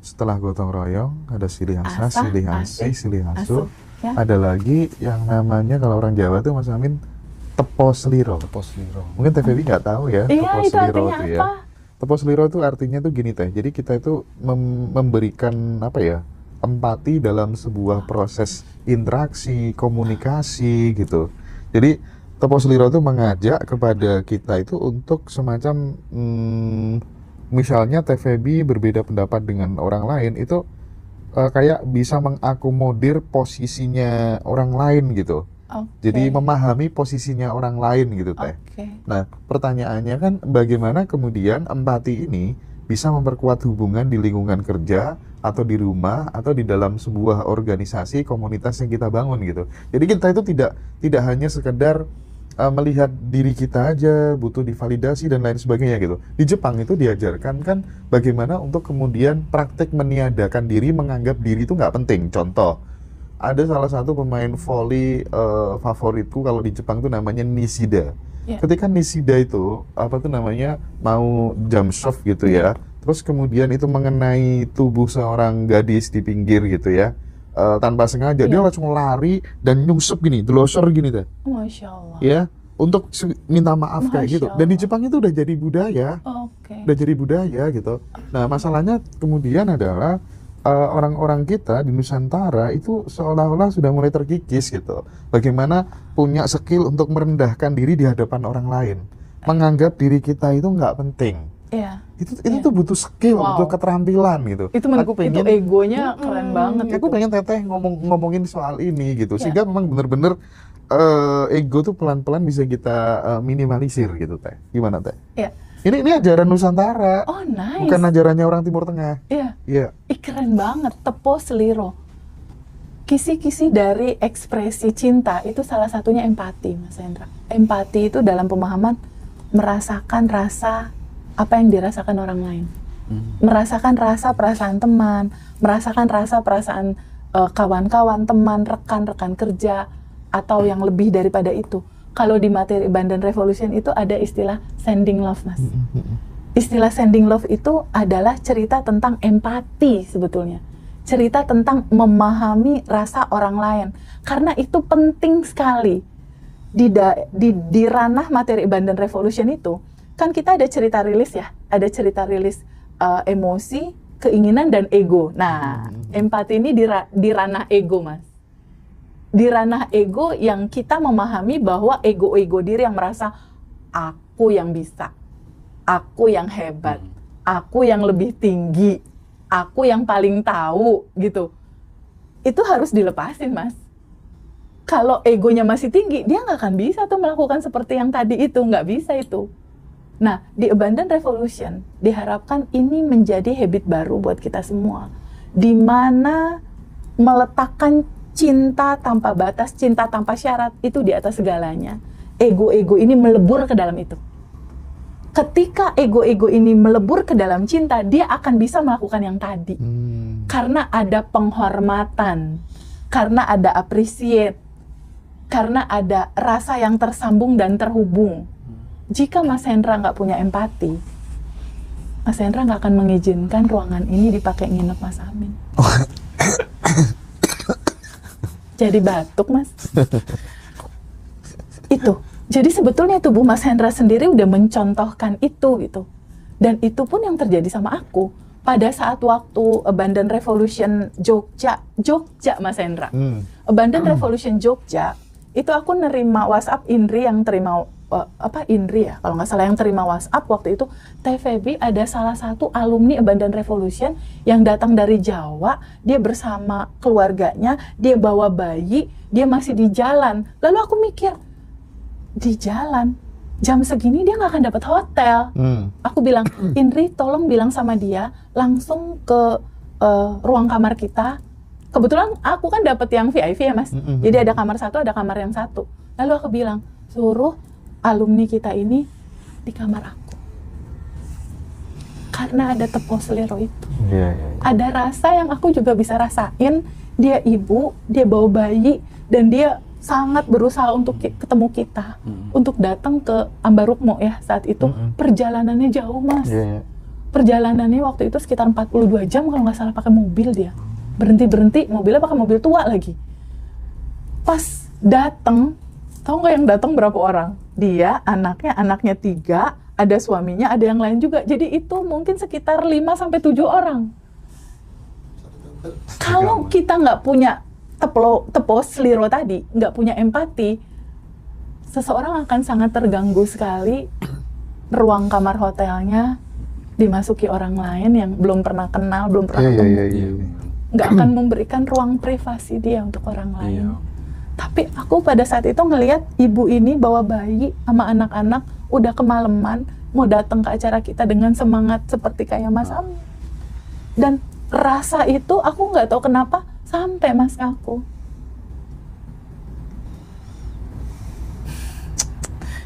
Setelah gotong royong, ada silih asah, Asah, silih asih, silih asuh. Ya. Ada lagi yang namanya kalau orang Jawa tuh Mas Amin, tepo seliro. Mungkin TVB nggak tahu ya, Iya, tepo itu seliro artinya itu apa? ya. Tepo seliro itu artinya tuh gini Teh. Jadi kita itu memberikan apa ya? Empati dalam sebuah proses interaksi, komunikasi gitu. Jadi tepo seliro itu mengajak kepada kita itu untuk semacam misalnya TVB berbeda pendapat dengan orang lain itu kayak bisa mengakomodir posisinya orang lain gitu. Jadi memahami posisinya orang lain gitu Teh. Nah pertanyaannya kan bagaimana kemudian empati ini bisa memperkuat hubungan di lingkungan kerja atau di rumah atau di dalam sebuah organisasi komunitas yang kita bangun gitu. Jadi kita itu tidak hanya sekedar melihat diri kita aja, butuh divalidasi dan lain sebagainya gitu. Di Jepang itu diajarkan kan bagaimana untuk kemudian praktek meniadakan diri, menganggap diri itu nggak penting. Contoh, ada salah satu pemain voli favoritku kalau di Jepang tuh namanya Nishida. Ketika Nishida itu apa tuh namanya mau jump shot gitu ya, terus kemudian itu mengenai tubuh seorang gadis di pinggir gitu ya. Tanpa sengaja dia langsung lari dan nyungsep gini, delosor gini Teh. Masya Allah. Ya, untuk minta maaf kayak gitu. Dan di Jepang itu udah jadi budaya. Udah jadi budaya gitu. Nah, masalahnya kemudian adalah orang-orang kita di Nusantara itu seolah-olah sudah mulai terkikis gitu. Bagaimana punya skill untuk merendahkan diri di hadapan orang lain. Menganggap diri kita itu nggak penting. Itu tuh butuh skill, butuh keterampilan gitu. Itu egonya keren banget. Aku pengen Teteh ngomongin soal ini gitu, sehingga memang bener-bener ego tuh pelan-pelan bisa kita minimalisir gitu Teh. Gimana Teh? Ini ajaran Nusantara. Oh nice. Bukan ajarannya orang Timur Tengah. Iya. Keren banget, tepo seliro. Kisi-kisi dari ekspresi cinta itu salah satunya empati, Mas Hendra. Empati itu dalam pemahaman merasakan rasa apa yang dirasakan orang lain. Merasakan rasa perasaan teman, merasakan rasa perasaan kawan-kawan, teman, rekan-rekan kerja, atau yang lebih daripada itu. Kalau di materi Bandan Revolution itu ada istilah sending love, Mas. Istilah sending love itu adalah cerita tentang empati sebetulnya. Cerita tentang memahami rasa orang lain. Karena itu penting sekali. Di ranah materi Bandan Revolution itu, kan kita ada cerita rilis ya, ada cerita rilis emosi, keinginan, dan ego. Nah, empati ini di ranah ego, Mas. Di ranah ego yang kita memahami bahwa ego diri yang merasa aku yang bisa, aku yang hebat, aku yang lebih tinggi, aku yang paling tahu gitu. Itu harus dilepasin, Mas. Kalau egonya masih tinggi, dia nggak akan bisa tuh melakukan seperti yang tadi itu, nggak bisa itu. Nah, di Abundant Revolution diharapkan ini menjadi habit baru buat kita semua, di mana meletakkan cinta tanpa batas, cinta tanpa syarat itu di atas segalanya. Ego-ego ini melebur ke dalam itu. Ketika ego-ego ini melebur ke dalam cinta, dia akan bisa melakukan yang tadi. Karena ada penghormatan, karena ada appreciate, karena ada rasa yang tersambung dan terhubung. Jika Mas Hendra nggak punya empati, Mas Hendra nggak akan mengizinkan ruangan ini dipakai nginep Mas Amin. Jadi batuk, Mas. Itu. Jadi sebetulnya tubuh Mas Hendra sendiri udah mencontohkan itu gitu. Dan itu pun yang terjadi sama aku. Pada saat waktu Abundant Revolution Jogja Mas Hendra. Abundant Revolution Jogja, itu aku nerima WhatsApp Indri yang terima Indri ya, kalau nggak salah yang terima WhatsApp waktu itu, Teh Feby ada salah satu alumni Abundant Revolution yang datang dari Jawa, dia bersama keluarganya, dia bawa bayi, dia masih di jalan. Lalu aku mikir, di jalan, jam segini dia nggak akan dapat hotel. Aku bilang, Indri tolong bilang sama dia, langsung ke ruang kamar kita. Kebetulan aku kan dapat yang VIP ya, Mas. Jadi ada kamar satu, ada kamar yang satu. Lalu aku bilang, suruh alumni kita ini di kamar aku. Karena ada tepos selero itu. Ada rasa yang aku juga bisa rasain. Dia ibu, dia bawa bayi, dan dia sangat berusaha untuk ketemu kita. Untuk datang ke Ambarukmo ya saat itu. Perjalanannya jauh, Mas. Perjalanannya waktu itu sekitar 42 jam kalau nggak salah pakai mobil dia. Berhenti-berhenti, mobilnya pakai mobil tua lagi. Pas datang, tahu nggak yang datang berapa orang? Dia, anaknya 3, ada suaminya, ada yang lain juga. Jadi itu mungkin sekitar 5-7 orang. Kalau kita nggak punya tepos seliro tadi, nggak punya empati, seseorang akan sangat terganggu sekali. Ruang kamar hotelnya dimasuki orang lain yang belum pernah kenal, belum pernah ketemu. Nggak akan memberikan ruang privasi dia untuk orang lain. Tapi aku pada saat itu ngelihat ibu ini bawa bayi sama anak-anak udah kemalaman mau datang ke acara kita dengan semangat seperti kayak Mas Amin. Dan rasa itu aku nggak tahu kenapa sampai Mas ke aku.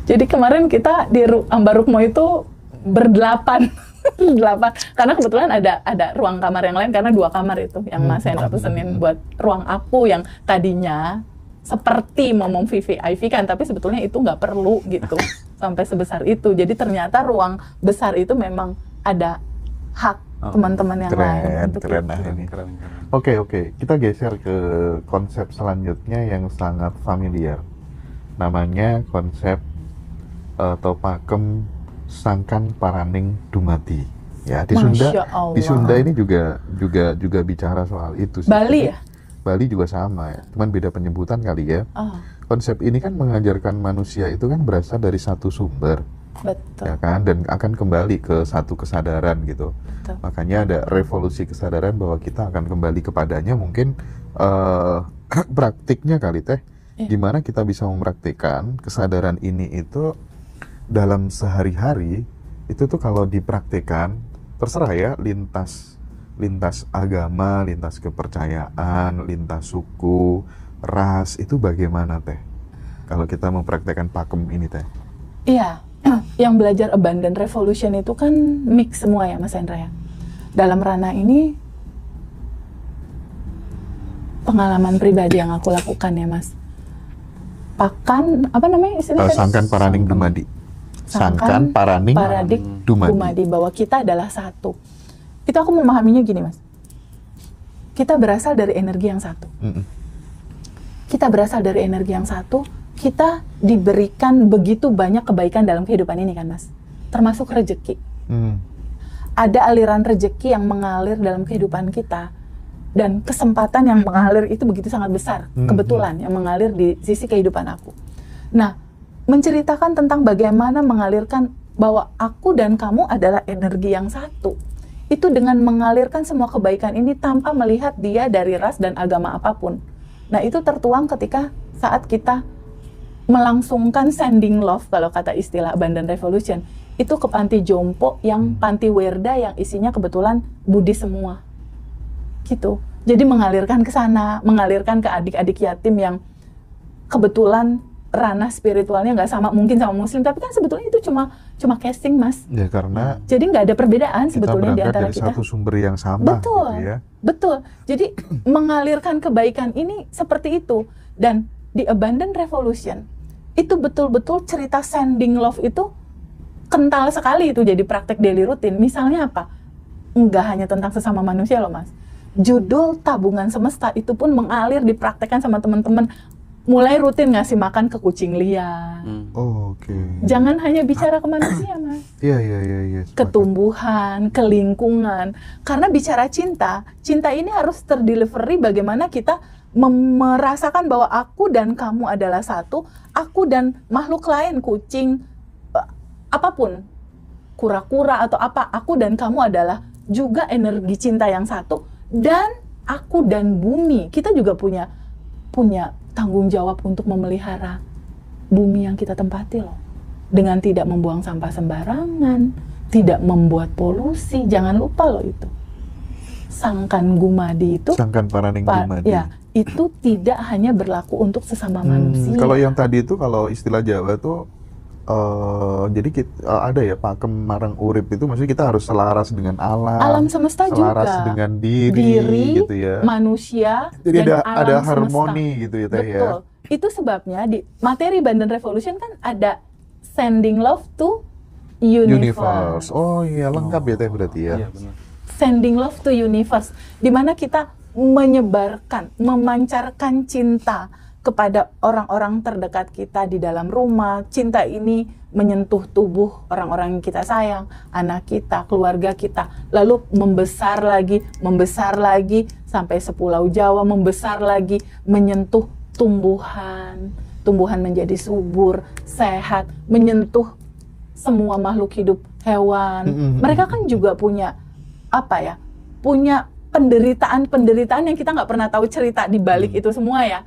Jadi kemarin kita di Ambarukmo itu berdelapan. Karena kebetulan ada ruang kamar yang lain, karena 2 kamar itu yang Mas Hendra pesenin buat ruang aku yang tadinya seperti ngomong VVIP kan, tapi sebetulnya itu nggak perlu gitu sampai sebesar itu. Jadi ternyata ruang besar itu memang ada hak teman-teman yang lain. Keren ini. Oke, kita geser ke konsep selanjutnya yang sangat familiar. Namanya konsep atau pakem Sangkan Paraning Dumadi. Ya, di Sunda ini juga bicara soal itu sih. Bali ya? Bali juga sama ya, cuman beda penyebutan kali ya. Konsep ini kan mengajarkan manusia itu kan berasal dari satu sumber. Betul. Ya kan, dan akan kembali ke satu kesadaran gitu. Betul. Makanya ada revolusi kesadaran bahwa kita akan kembali kepadanya. Mungkin praktiknya kali Teh, gimana kita bisa mempraktikkan kesadaran ini itu dalam sehari-hari. Itu tuh kalau dipraktikkan, terserah ya, lintas agama, lintas kepercayaan, lintas suku, ras, itu bagaimana Teh? Kalau kita mempraktekkan pakem ini Teh? Iya, yang belajar Abundant Revolution itu kan mix semua ya Mas Hendra ya. Dalam ranah ini, pengalaman pribadi yang aku lakukan ya Mas. Apa namanya istilahnya? Sangkan Paraning Dumadi. Sangkan Paraning Dumadi, bahwa kita adalah satu. Itu aku memahaminya gini Mas, kita berasal dari energi yang satu. Kita berasal dari energi yang satu, kita diberikan begitu banyak kebaikan dalam kehidupan ini kan Mas, termasuk rezeki. Ada aliran rezeki yang mengalir dalam kehidupan kita, dan kesempatan yang mengalir itu begitu sangat besar, kebetulan yang mengalir di sisi kehidupan aku. Nah, menceritakan tentang bagaimana mengalirkan bahwa aku dan kamu adalah energi yang satu. Itu dengan mengalirkan semua kebaikan ini tanpa melihat dia dari ras dan agama apapun. Nah, itu tertuang ketika saat kita melangsungkan sending love, kalau kata istilah Abundant Revolution, itu ke panti jompo yang panti werda yang isinya kebetulan Buddhis semua. Gitu. Jadi mengalirkan ke sana, mengalirkan ke adik-adik yatim yang kebetulan ranah spiritualnya nggak sama mungkin sama Muslim, tapi kan sebetulnya itu cuma casing, Mas. Ya karena Jadi nggak ada perbedaan kita sebetulnya di berangkat antara dari kita. satu sumber yang sama, Betul, gitu ya. betul. Jadi mengalirkan kebaikan ini seperti itu. Dan di Abundant Revolution itu betul-betul cerita sending love itu kental sekali, itu jadi praktek daily rutin. Misalnya apa? Nggak hanya tentang sesama manusia loh, Mas. Judul Tabungan Semesta itu pun mengalir dipraktekkan sama teman-teman. Mulai rutin ngasih makan ke kucing liar. Oh, oke. Jangan hanya bicara ke manusia, Mas. Iya. Ke tumbuhan, ke lingkungan. Karena bicara cinta, cinta ini harus terdelivery bagaimana kita merasakan bahwa aku dan kamu adalah satu, aku dan makhluk lain, kucing, apapun, kura-kura atau apa, aku dan kamu adalah juga energi cinta yang satu, dan aku dan bumi, kita juga punya tanggung jawab untuk memelihara bumi yang kita tempati loh. Dengan tidak membuang sampah sembarangan, tidak membuat polusi, jangan lupa loh itu. Sangkan Gumadi itu, Sangkan Paraning Gumadi. ya, itu tidak hanya berlaku untuk sesama manusia. Kalau yang tadi itu, kalau istilah Jawa tuh, jadi ada ya pakem marang urip itu, maksudnya kita harus selaras dengan alam. Alam semesta selaras juga. dengan diri gitu ya. Manusia, Jadi dan ada alam harmoni semesta. gitu ya Teh ya. Betul. Itu sebabnya di materi Abundant Revolution kan ada sending love to universe. Oh iya, lengkap ya Teh berarti ya. Iya benar. Sending love to universe, di mana kita menyebarkan, memancarkan cinta kepada orang-orang terdekat kita di dalam rumah. Cinta ini menyentuh tubuh orang-orang yang kita sayang, anak kita, keluarga kita, lalu membesar lagi sampai sepulau Jawa, membesar lagi, menyentuh tumbuhan menjadi subur, sehat, menyentuh semua makhluk hidup, hewan. Mereka kan juga punya punya penderitaan yang kita nggak pernah tahu cerita di balik itu semua ya.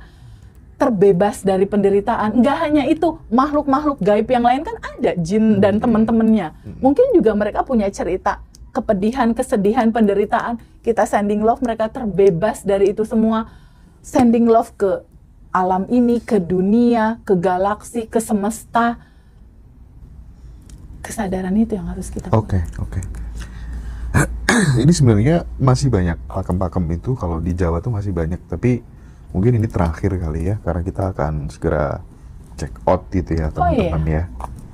Terbebas dari penderitaan. Nggak hanya itu, makhluk-makhluk gaib yang lain kan ada, jin dan teman-temannya. Mungkin juga mereka punya cerita kepedihan, kesedihan, penderitaan. Kita sending love, mereka terbebas dari itu semua. Sending love ke alam ini, ke dunia, ke galaksi, ke semesta. Kesadaran itu yang harus kita punya. Oke. Ini sebenarnya masih banyak pakem-pakem itu, kalau di Jawa tuh masih banyak, tapi mungkin ini terakhir kali ya, karena kita akan segera check out gitu ya teman-teman ya.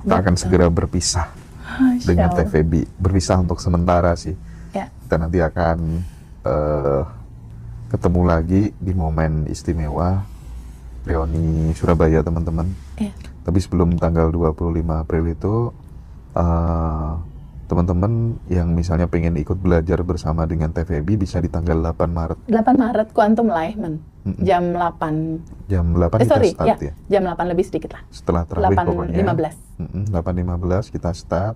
Kita akan segera berpisah dengan TVB, berpisah untuk sementara sih. Ya. Kita nanti akan ketemu lagi di momen istimewa reuni Surabaya teman-teman. Ya. Tapi sebelum tanggal 25 April itu teman-teman yang misalnya pengen ikut belajar bersama dengan TVB bisa di tanggal 8 Maret. 8 Maret Quantum Enlightenment. Jam 8. Jam 8 kita start ya. Jam 8 lebih sedikit lah. Setelah tarawih pokoknya. 8.15. 8.15 kita start.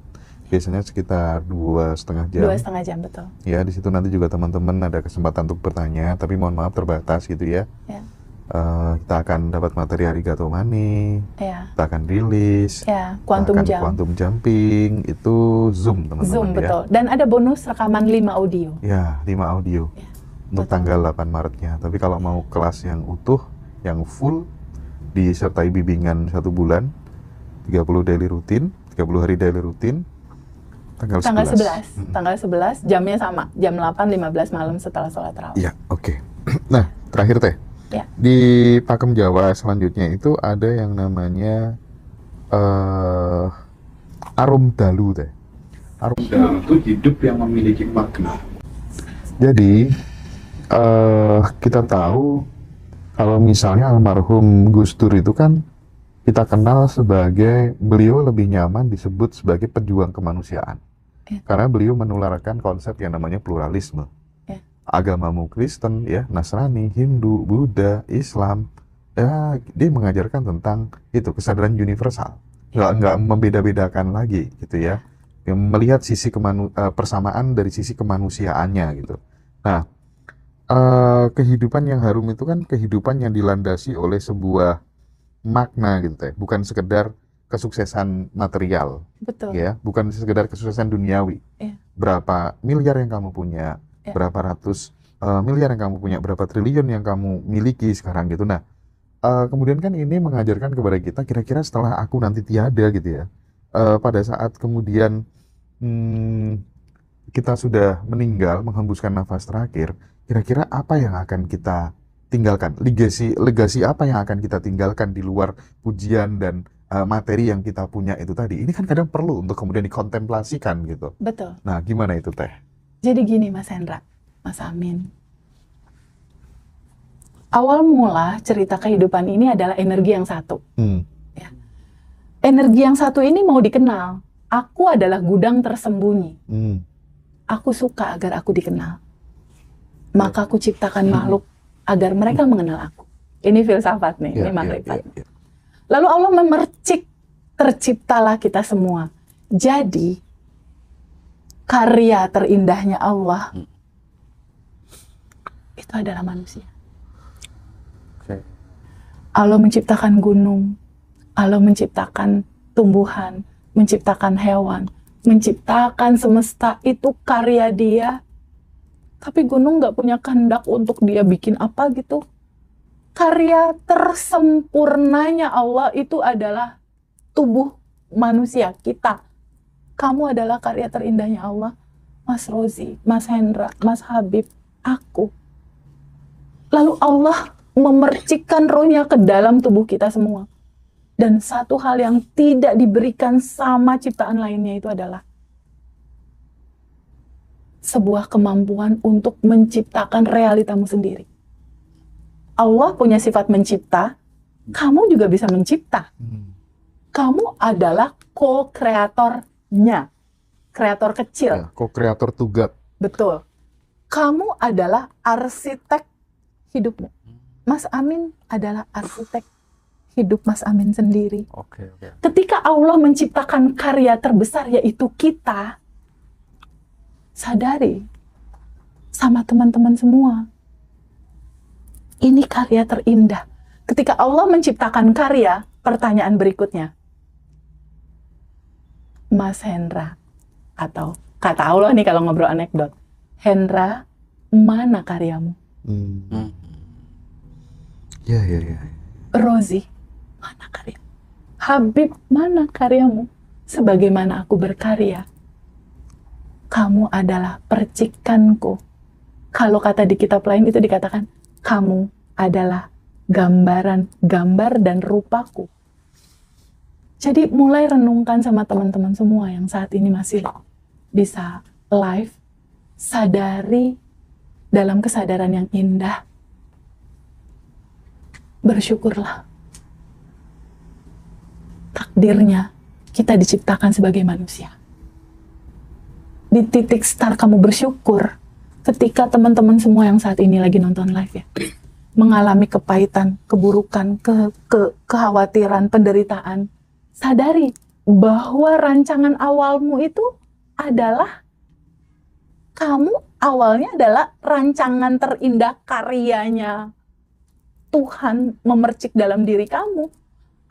Biasanya sekitar 2,5 jam. 2,5 jam, betul. Ya, di situ nanti juga teman-teman ada kesempatan untuk bertanya, tapi mohon maaf terbatas gitu ya. Ya. Kita akan dapat materi Arigato Money, Ya. kita akan rilis, Ya, kita quantum akan jam. quantum jumping, itu Zoom teman-teman Zoom, ya. betul. Dan ada bonus rekaman 5 audio. Ya, 5 audio Ya, untuk tanggal 8 Maretnya. Tapi kalau mau kelas yang utuh, yang full, disertai bimbingan 1 bulan, 30 daily rutin, 30 hari daily rutin, tanggal 11. Tanggal 11, jamnya sama. Jam 8.15 malam setelah sholat tarawih. Iya, oke. Nah, terakhir Teh. Ya. Di Pakem Jawa selanjutnya itu ada yang namanya Arum Dalu Teh. Arum Dalu itu hidup yang memiliki makna. Jadi kita tahu kalau misalnya almarhum Gus Dur itu kan kita kenal sebagai, beliau lebih nyaman disebut sebagai pejuang kemanusiaan. Ya. Karena beliau menularkan konsep yang namanya pluralisme. Agamamu Kristen, ya, Nasrani, Hindu, Buddha, Islam, ya, dia mengajarkan tentang itu kesadaran universal. nggak membeda-bedakan lagi gitu ya. Yang melihat sisi persamaan dari sisi kemanusiaannya gitu. Nah, kehidupan yang harum itu kan kehidupan yang dilandasi oleh sebuah makna gitu ya, bukan sekedar kesuksesan material, Betul. ya, bukan sekedar kesuksesan duniawi. Iya. Berapa miliar yang kamu punya, Iya. berapa ratus miliar yang kamu punya, berapa triliun yang kamu miliki sekarang gitu. Nah, kemudian kan ini mengajarkan kepada kita kira-kira setelah aku nanti tiada gitu ya, pada saat kemudian kita sudah meninggal, menghembuskan nafas terakhir, kira-kira apa yang akan kita tinggalkan? Legasi apa yang akan kita tinggalkan di luar pujian dan materi yang kita punya itu tadi? Ini kan kadang perlu untuk kemudian dikontemplasikan gitu. Betul. Nah, gimana itu Teh? Jadi gini Mas Hendra, Mas Amin. Awal mula cerita kehidupan ini adalah energi yang satu. Ya. Energi yang satu ini mau dikenal. Aku adalah gudang tersembunyi. Aku suka agar aku dikenal. Maka aku ciptakan makhluk agar mereka mengenal aku. Ini filsafat nih, ini makrifat. Lalu Allah memercik, terciptalah kita semua. Jadi, karya terindahnya Allah itu adalah manusia. Allah menciptakan gunung, Allah menciptakan tumbuhan, menciptakan hewan, menciptakan semesta, itu karya Dia. Tapi gunung nggak punya kehendak untuk dia bikin apa gitu. Karya tersempurnanya Allah itu adalah tubuh manusia, kita. Kamu adalah karya terindahnya Allah. Mas Rozi, Mas Hendra, Mas Habib, aku. Lalu Allah memercikkan rohnya ke dalam tubuh kita semua. Dan satu hal yang tidak diberikan sama ciptaan lainnya itu adalah sebuah kemampuan untuk menciptakan realitamu sendiri. Allah punya sifat mencipta, kamu juga bisa mencipta. Kamu adalah co-kreatornya, kreator kecil. Ya, co-kreator tugat. Betul. Kamu adalah arsitek hidupmu. Mas Amin adalah arsitek hidup Mas Amin sendiri. Ketika Allah menciptakan karya terbesar yaitu kita, sadari sama teman-teman semua, ini karya terindah. Ketika Allah menciptakan karya, pertanyaan berikutnya, Mas Hendra, atau kata Allah nih kalau ngobrol anekdot, Hendra, mana karyamu? Ya. Rozi, mana karyamu? Habib, mana karyamu? Sebagaimana aku berkarya, kamu adalah percikanku. Kalau kata di kitab lain itu dikatakan, kamu adalah gambar dan rupaku. Jadi mulai renungkan sama teman-teman semua yang saat ini masih bisa live, sadari dalam kesadaran yang indah, bersyukurlah. Takdirnya kita diciptakan sebagai manusia. Di titik start kamu bersyukur ketika teman-teman semua yang saat ini lagi nonton live ya, mengalami kepahitan, keburukan, kekhawatiran, penderitaan. Sadari bahwa rancangan awalmu itu adalah kamu awalnya adalah rancangan terindah karyanya Tuhan memercik dalam diri kamu.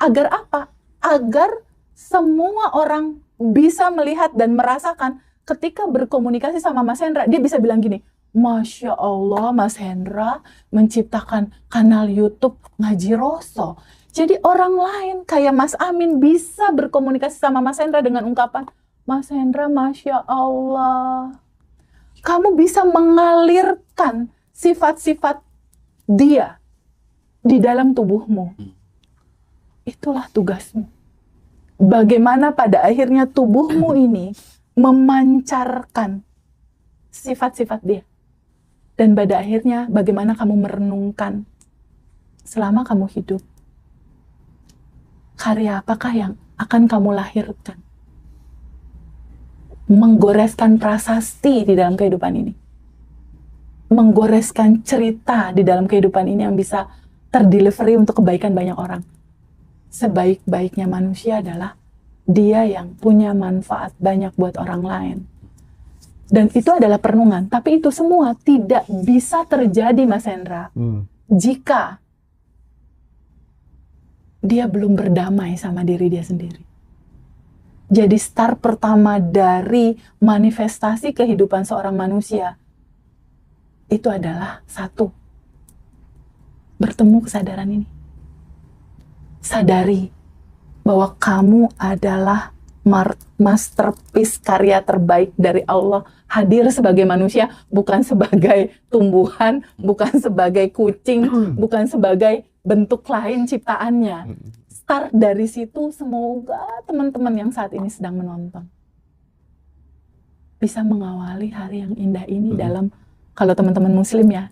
Agar apa? Agar semua orang bisa melihat dan merasakan ketika berkomunikasi sama Mas Hendra, dia bisa bilang gini, Masya Allah Mas Hendra menciptakan kanal YouTube Ngaji Roso. Jadi orang lain kayak Mas Amin bisa berkomunikasi sama Mas Hendra dengan ungkapan, Mas Hendra Masya Allah. Kamu bisa mengalirkan sifat-sifat dia di dalam tubuhmu. Itulah tugasmu. Bagaimana pada akhirnya tubuhmu ini memancarkan sifat-sifat dia. Dan pada akhirnya bagaimana kamu merenungkan selama kamu hidup. Karya apakah yang akan kamu lahirkan? Menggoreskan prasasti di dalam kehidupan ini. Menggoreskan cerita di dalam kehidupan ini yang bisa terdelivery untuk kebaikan banyak orang. Sebaik-baiknya manusia adalah dia yang punya manfaat banyak buat orang lain. Dan itu adalah perenungan. Tapi itu semua tidak bisa terjadi, Mas Hendra, jika dia belum berdamai sama diri dia sendiri. Jadi start pertama dari manifestasi kehidupan seorang manusia itu adalah satu, bertemu kesadaran ini. Sadari bahwa kamu adalah masterpiece karya terbaik dari Allah, hadir sebagai manusia, bukan sebagai tumbuhan, bukan sebagai kucing, bukan sebagai bentuk lain ciptaannya. Start dari situ. Semoga teman-teman yang saat ini sedang menonton bisa mengawali hari yang indah ini dalam, kalau teman-teman muslim ya,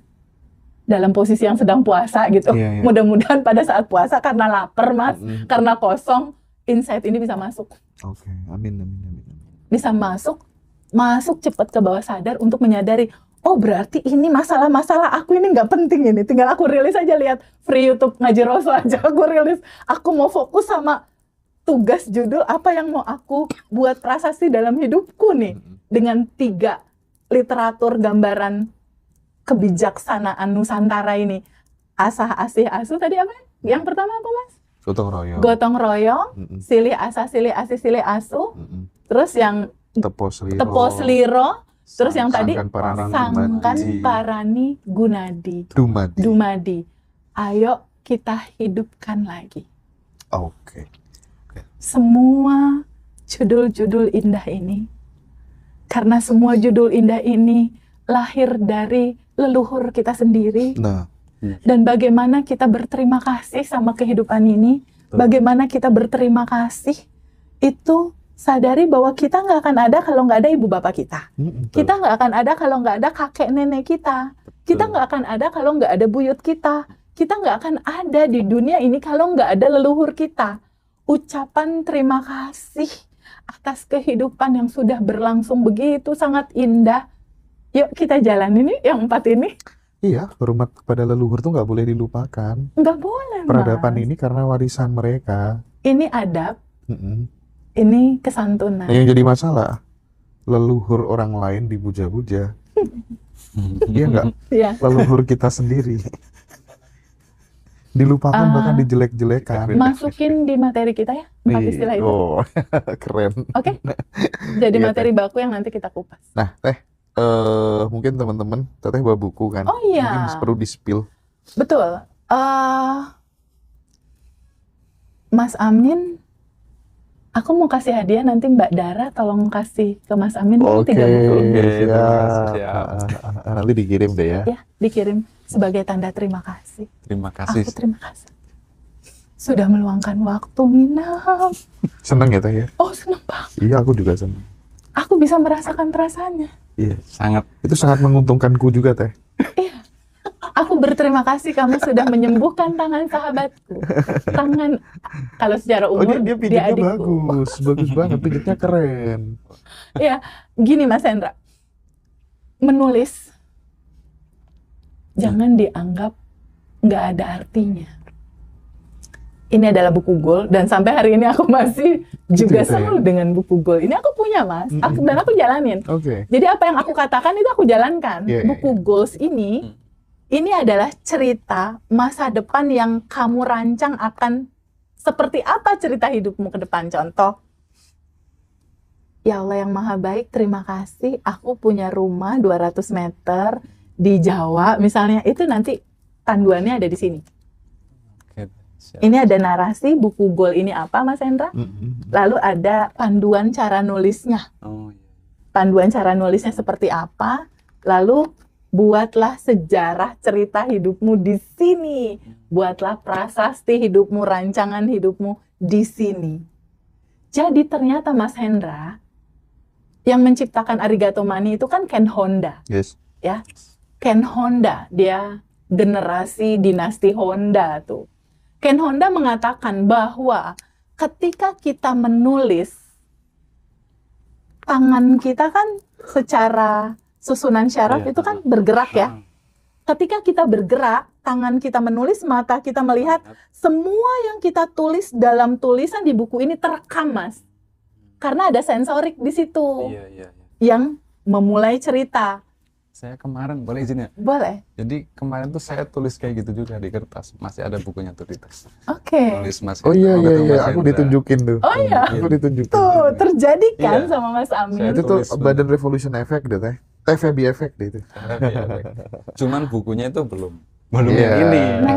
dalam posisi yang sedang puasa gitu. Mudah-mudahan pada saat puasa karena lapar, Mas, karena kosong, insight ini bisa masuk. Oke, amin. Bisa masuk cepat ke bawah sadar untuk menyadari, oh berarti ini masalah-masalah aku ini nggak penting ini. Tinggal aku rilis aja, lihat free YouTube Ngaji Rasul aja aku rilis. Aku mau fokus sama tugas judul apa yang mau aku buat prasasti dalam hidupku nih. Dengan 3 literatur gambaran kebijaksanaan Nusantara ini. Asah, asih, asuh tadi apa? Yang pertama apa, Mas? Gotong royong, silih asah, silih asih, silih asuh. Terus yang tepo seliro. Terus yang tadi sangkan parani gunadi. Dumadi. Ayo kita hidupkan lagi. Oke. Semua judul-judul indah ini, karena semua judul indah ini lahir dari leluhur kita sendiri. Dan bagaimana kita berterima kasih sama kehidupan ini, bagaimana kita berterima kasih, itu sadari bahwa kita nggak akan ada kalau nggak ada ibu bapak kita. Kita nggak akan ada kalau nggak ada kakek nenek kita. Kita nggak akan ada kalau nggak ada buyut kita. Kita nggak akan ada di dunia ini kalau nggak ada leluhur kita. Ucapan terima kasih atas kehidupan yang sudah berlangsung begitu sangat indah. Yuk kita jalanin nih yang 4 ini. Iya, hormat kepada leluhur tuh nggak boleh dilupakan. Nggak boleh, Peradaban Mas. ini karena warisan mereka. Ini adab, ini kesantunan. Nah, yang jadi masalah, leluhur orang lain dipuja-puja. Iya nggak? Iya. Leluhur kita sendiri dilupakan, bahkan dijelek-jelekan. Masukin di materi kita ya, 4 istilah itu. Oh, keren. Oke? Jadi Iya, materi baku yang nanti kita kupas. Nah, mungkin teman-teman, Teteh bawa buku kan? Oh iya. Mungkin perlu di-spill. Betul. Mas Amin, aku mau kasih hadiah nanti Mbak Dara, tolong kasih ke Mas Amin 3 buku. Siap. Nanti dikirim deh ya. Ya, dikirim sebagai tanda terima kasih. Terima kasih. Aku terima kasih. Sudah meluangkan waktu nginap. Seneng ya Teh ya? Oh, senang banget. Iya, aku juga seneng. Aku bisa merasakan perasaannya. Iya. Sangat. Itu sangat menguntungkanku juga Teh. Iya. Aku berterima kasih kamu sudah menyembuhkan tangan sahabatku. Tangan, kalau secara umur, dia pijitnya adikku. bagus banget, pijitnya keren. Ya, gini Mas Hendra. Menulis, jangan dianggap nggak ada artinya. Ini adalah buku goal, dan sampai hari ini aku masih juga senang dengan buku goal. Ini aku punya, Mas, dan aku jalanin. Jadi apa yang aku katakan itu aku jalankan. Buku goals ini adalah cerita masa depan yang kamu rancang akan seperti apa cerita hidupmu ke depan. Contoh, ya Allah yang maha baik, terima kasih aku punya rumah 200 meter di Jawa misalnya. Itu nanti panduannya ada di sini. Ini ada narasi buku goal ini apa, Mas Hendra? Lalu ada panduan cara nulisnya. Panduan cara nulisnya seperti apa? Lalu buatlah sejarah cerita hidupmu di sini. Buatlah prasasti hidupmu, rancangan hidupmu di sini. Jadi ternyata Mas Hendra, yang menciptakan Arigato Mani itu kan Ken Honda. Yes. Ya, Ken Honda, dia generasi dinasti Honda tuh. Ken Honda mengatakan bahwa ketika kita menulis, tangan kita kan secara susunan syaraf itu kan bergerak ya. Ketika kita bergerak, tangan kita menulis, mata kita melihat, semua yang kita tulis dalam tulisan di buku ini terekam, Mas. karena ada sensorik di situ Iya, iya, iya. yang memulai cerita. Saya kemarin boleh izin ya? Boleh. Jadi kemarin tuh saya tulis kayak gitu juga di kertas. Masih ada bukunya tuh di tas. Oke. Tulis Mas Oh iya Hendra, iya ketemu iya, Mas aku Hendra. ditunjukin tuh. Oh iya. Aku ditunjukin. Tuh terjadi kan Iya. sama Mas Amin. Saya Itu tuh tulis tuh. Badan Revolution Effect deh teh. TVB Effect deh itu. Cuman bukunya itu belum Iya. yang ini. Nah,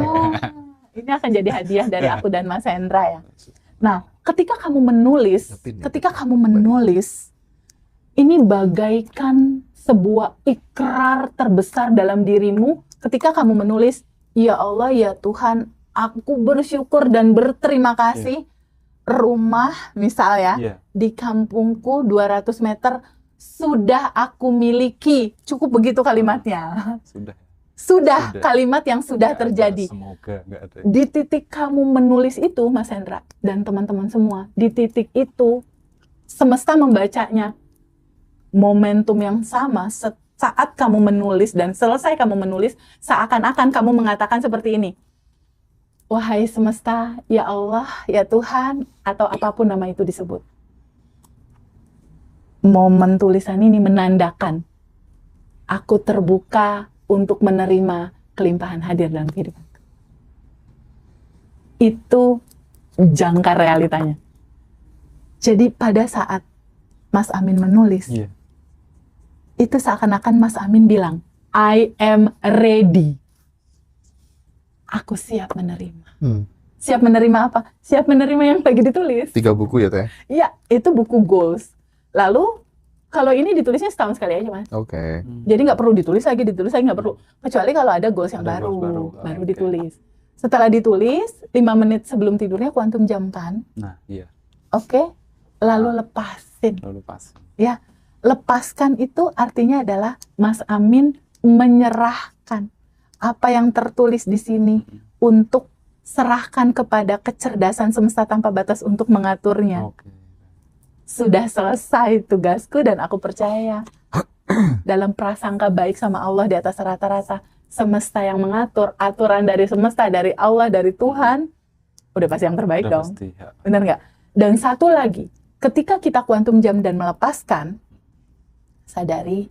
ini akan jadi hadiah dari aku dan Mas Hendra ya. Nah, ketika kamu menulis, ini bagaikan sebuah ikrar terbesar dalam dirimu ketika kamu menulis, ya Allah, ya Tuhan, aku bersyukur dan berterima kasih rumah misal ya, Iya. di kampungku 200 meter sudah aku miliki. Cukup begitu kalimatnya. Sudah. Sudah, Sudah. kalimat yang sudah Nggak ada, terjadi. semoga nggak ada. Di titik kamu menulis itu, Mas Hendra dan teman-teman semua, di titik itu semesta membacanya. Momentum yang sama saat kamu menulis dan selesai kamu menulis, seakan-akan kamu mengatakan seperti ini. Wahai semesta, ya Allah, ya Tuhan, atau apapun nama itu disebut. Momen tulisan ini menandakan aku terbuka untuk menerima kelimpahan hadir dalam kehidupan. Itu jangkar realitanya. Jadi pada saat Mas Amin menulis, Iya. itu seakan-akan Mas Amin bilang, I am ready. Aku siap menerima. Siap menerima apa? Siap menerima yang lagi ditulis. 3 buku ya teh. Iya, itu buku goals. Lalu, kalau ini ditulisnya setahun sekali aja, Mas. Oke. Jadi nggak perlu ditulis lagi, nggak perlu. Kecuali kalau ada goals yang Ada baru, goals baru. baru Oke. ditulis. Setelah ditulis, 5 menit sebelum tidurnya kuantum jamkan. Nah, iya. Oke, lalu lepasin. Lalu pas. Ya, lepaskan itu artinya adalah Mas Amin menyerahkan apa yang tertulis di sini untuk serahkan kepada kecerdasan semesta tanpa batas untuk mengaturnya. Oke. Sudah selesai tugasku dan aku percaya dalam prasangka baik sama Allah di atas rata-rata, semesta yang mengatur, aturan dari semesta, dari Allah, dari Tuhan, udah pasti yang terbaik Udah dong. pasti, ya. Benar nggak? Dan satu lagi, ketika kita kuantum jam dan melepaskan, sadari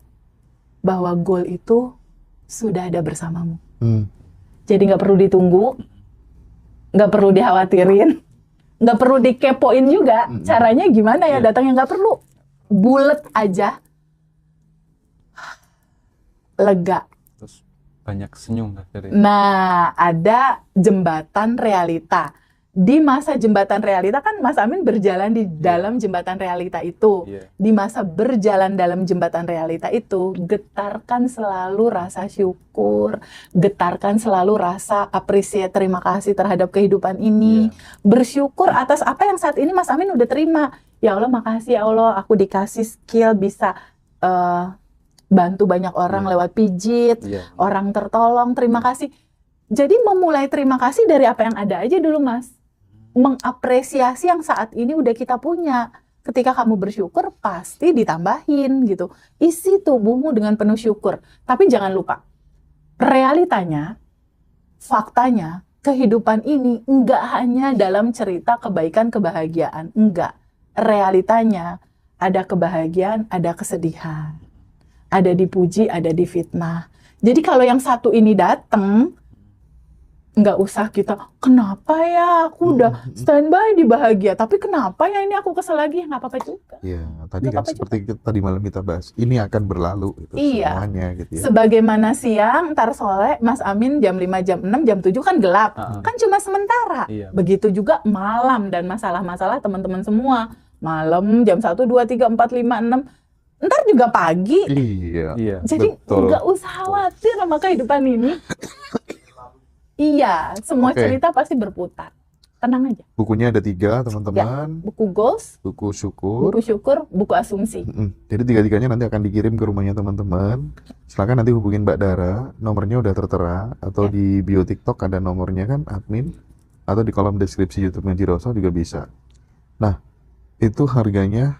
bahwa goal itu sudah ada bersamamu. Jadi nggak perlu ditunggu, nggak perlu dikhawatirin, nggak perlu dikepoin juga. Caranya gimana ya Iya. datangnya, nggak perlu. Bulet aja, lega. Terus banyak senyum lah dari. Nah, ada jembatan realita. Di masa jembatan realita kan Mas Amin berjalan di dalam jembatan realita itu. Iya. Di masa berjalan dalam jembatan realita itu, getarkan selalu rasa syukur, getarkan selalu rasa apresiasi, terima kasih terhadap kehidupan ini. Iya. Bersyukur atas apa yang saat ini Mas Amin udah terima. Ya Allah, makasih ya Allah, aku dikasih skill bisa bantu banyak orang Iya. lewat pijit, Iya. orang tertolong, terima kasih. Jadi memulai terima kasih dari apa yang ada aja dulu, Mas. Mengapresiasi yang saat ini udah kita punya. Ketika kamu bersyukur, pasti ditambahin gitu. Isi tubuhmu dengan penuh syukur. Tapi jangan lupa, realitanya, faktanya, kehidupan ini enggak hanya dalam cerita kebaikan, kebahagiaan. Enggak. Realitanya, ada kebahagiaan, ada kesedihan. Ada dipuji, ada difitnah. Jadi kalau yang satu ini datang, nggak usah kita, kenapa ya aku udah standby di bahagia, tapi kenapa ya ini aku kesel lagi, nggak apa-apa juga. Iya, tadi Nggak kan apa-apa seperti tadi malam kita bahas, ini akan berlalu itu Iya. semuanya gitu ya. Sebagaimana siang, ntar sore, Mas Amin jam 5, jam 6, jam 7 kan gelap. Kan cuma sementara. Iya. Begitu juga malam dan masalah-masalah teman-teman semua. Malam jam 1, 2, 3, 4, 5, 6. Ntar juga pagi. Iya. Iya. Jadi betul. nggak usah khawatir sama kehidupan ini. Iya, semua Oke. cerita pasti berputar. Tenang aja. Bukunya ada 3 teman-teman. Buku goals, Buku syukur. buku syukur, buku asumsi. Jadi 3-tiganya nanti akan dikirim ke rumahnya teman-teman. Silakan nanti hubungin Mbak Dara, nomornya udah tertera atau di bio TikTok ada nomornya kan, admin, atau di kolom deskripsi YouTube-nya Jiroso juga bisa. Nah, itu harganya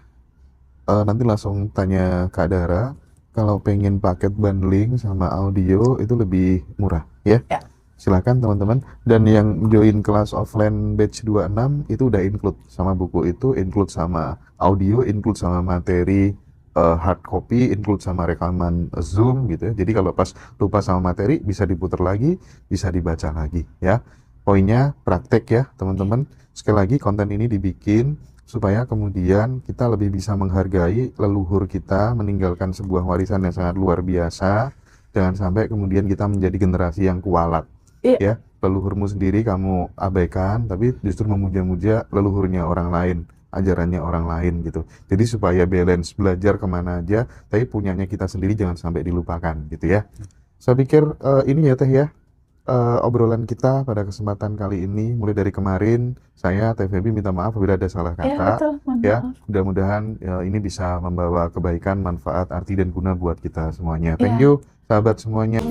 nanti langsung tanya Kak Dara. Kalau pengen paket bundling sama audio itu lebih murah, ya? Ya. silakan teman-teman. Dan yang join kelas offline batch 26 itu udah include sama buku itu, include sama audio, include sama materi hard copy, include sama rekaman Zoom gitu ya. Jadi kalau pas lupa sama materi bisa diputar lagi, bisa dibaca lagi ya. Poinnya praktek ya teman-teman. Sekali lagi konten ini dibikin supaya kemudian kita lebih bisa menghargai leluhur kita, meninggalkan sebuah warisan yang sangat luar biasa. Jangan sampai kemudian kita menjadi generasi yang kualat. Iya. Ya, leluhurmu sendiri kamu abaikan, tapi justru memuja-muja leluhurnya orang lain, ajarannya orang lain gitu. Jadi supaya balance, belajar kemana aja, tapi punyanya kita sendiri jangan sampai dilupakan gitu ya. Saya pikir ini ya Teh ya, obrolan kita pada kesempatan kali ini, mulai dari kemarin, saya Teh Feby minta maaf apabila ada salah Ya, kata. betul. Mohon Ya, maaf. mudah-mudahan ini bisa membawa kebaikan, manfaat, arti dan guna buat kita semuanya. Ya. Thank you, sahabat semuanya.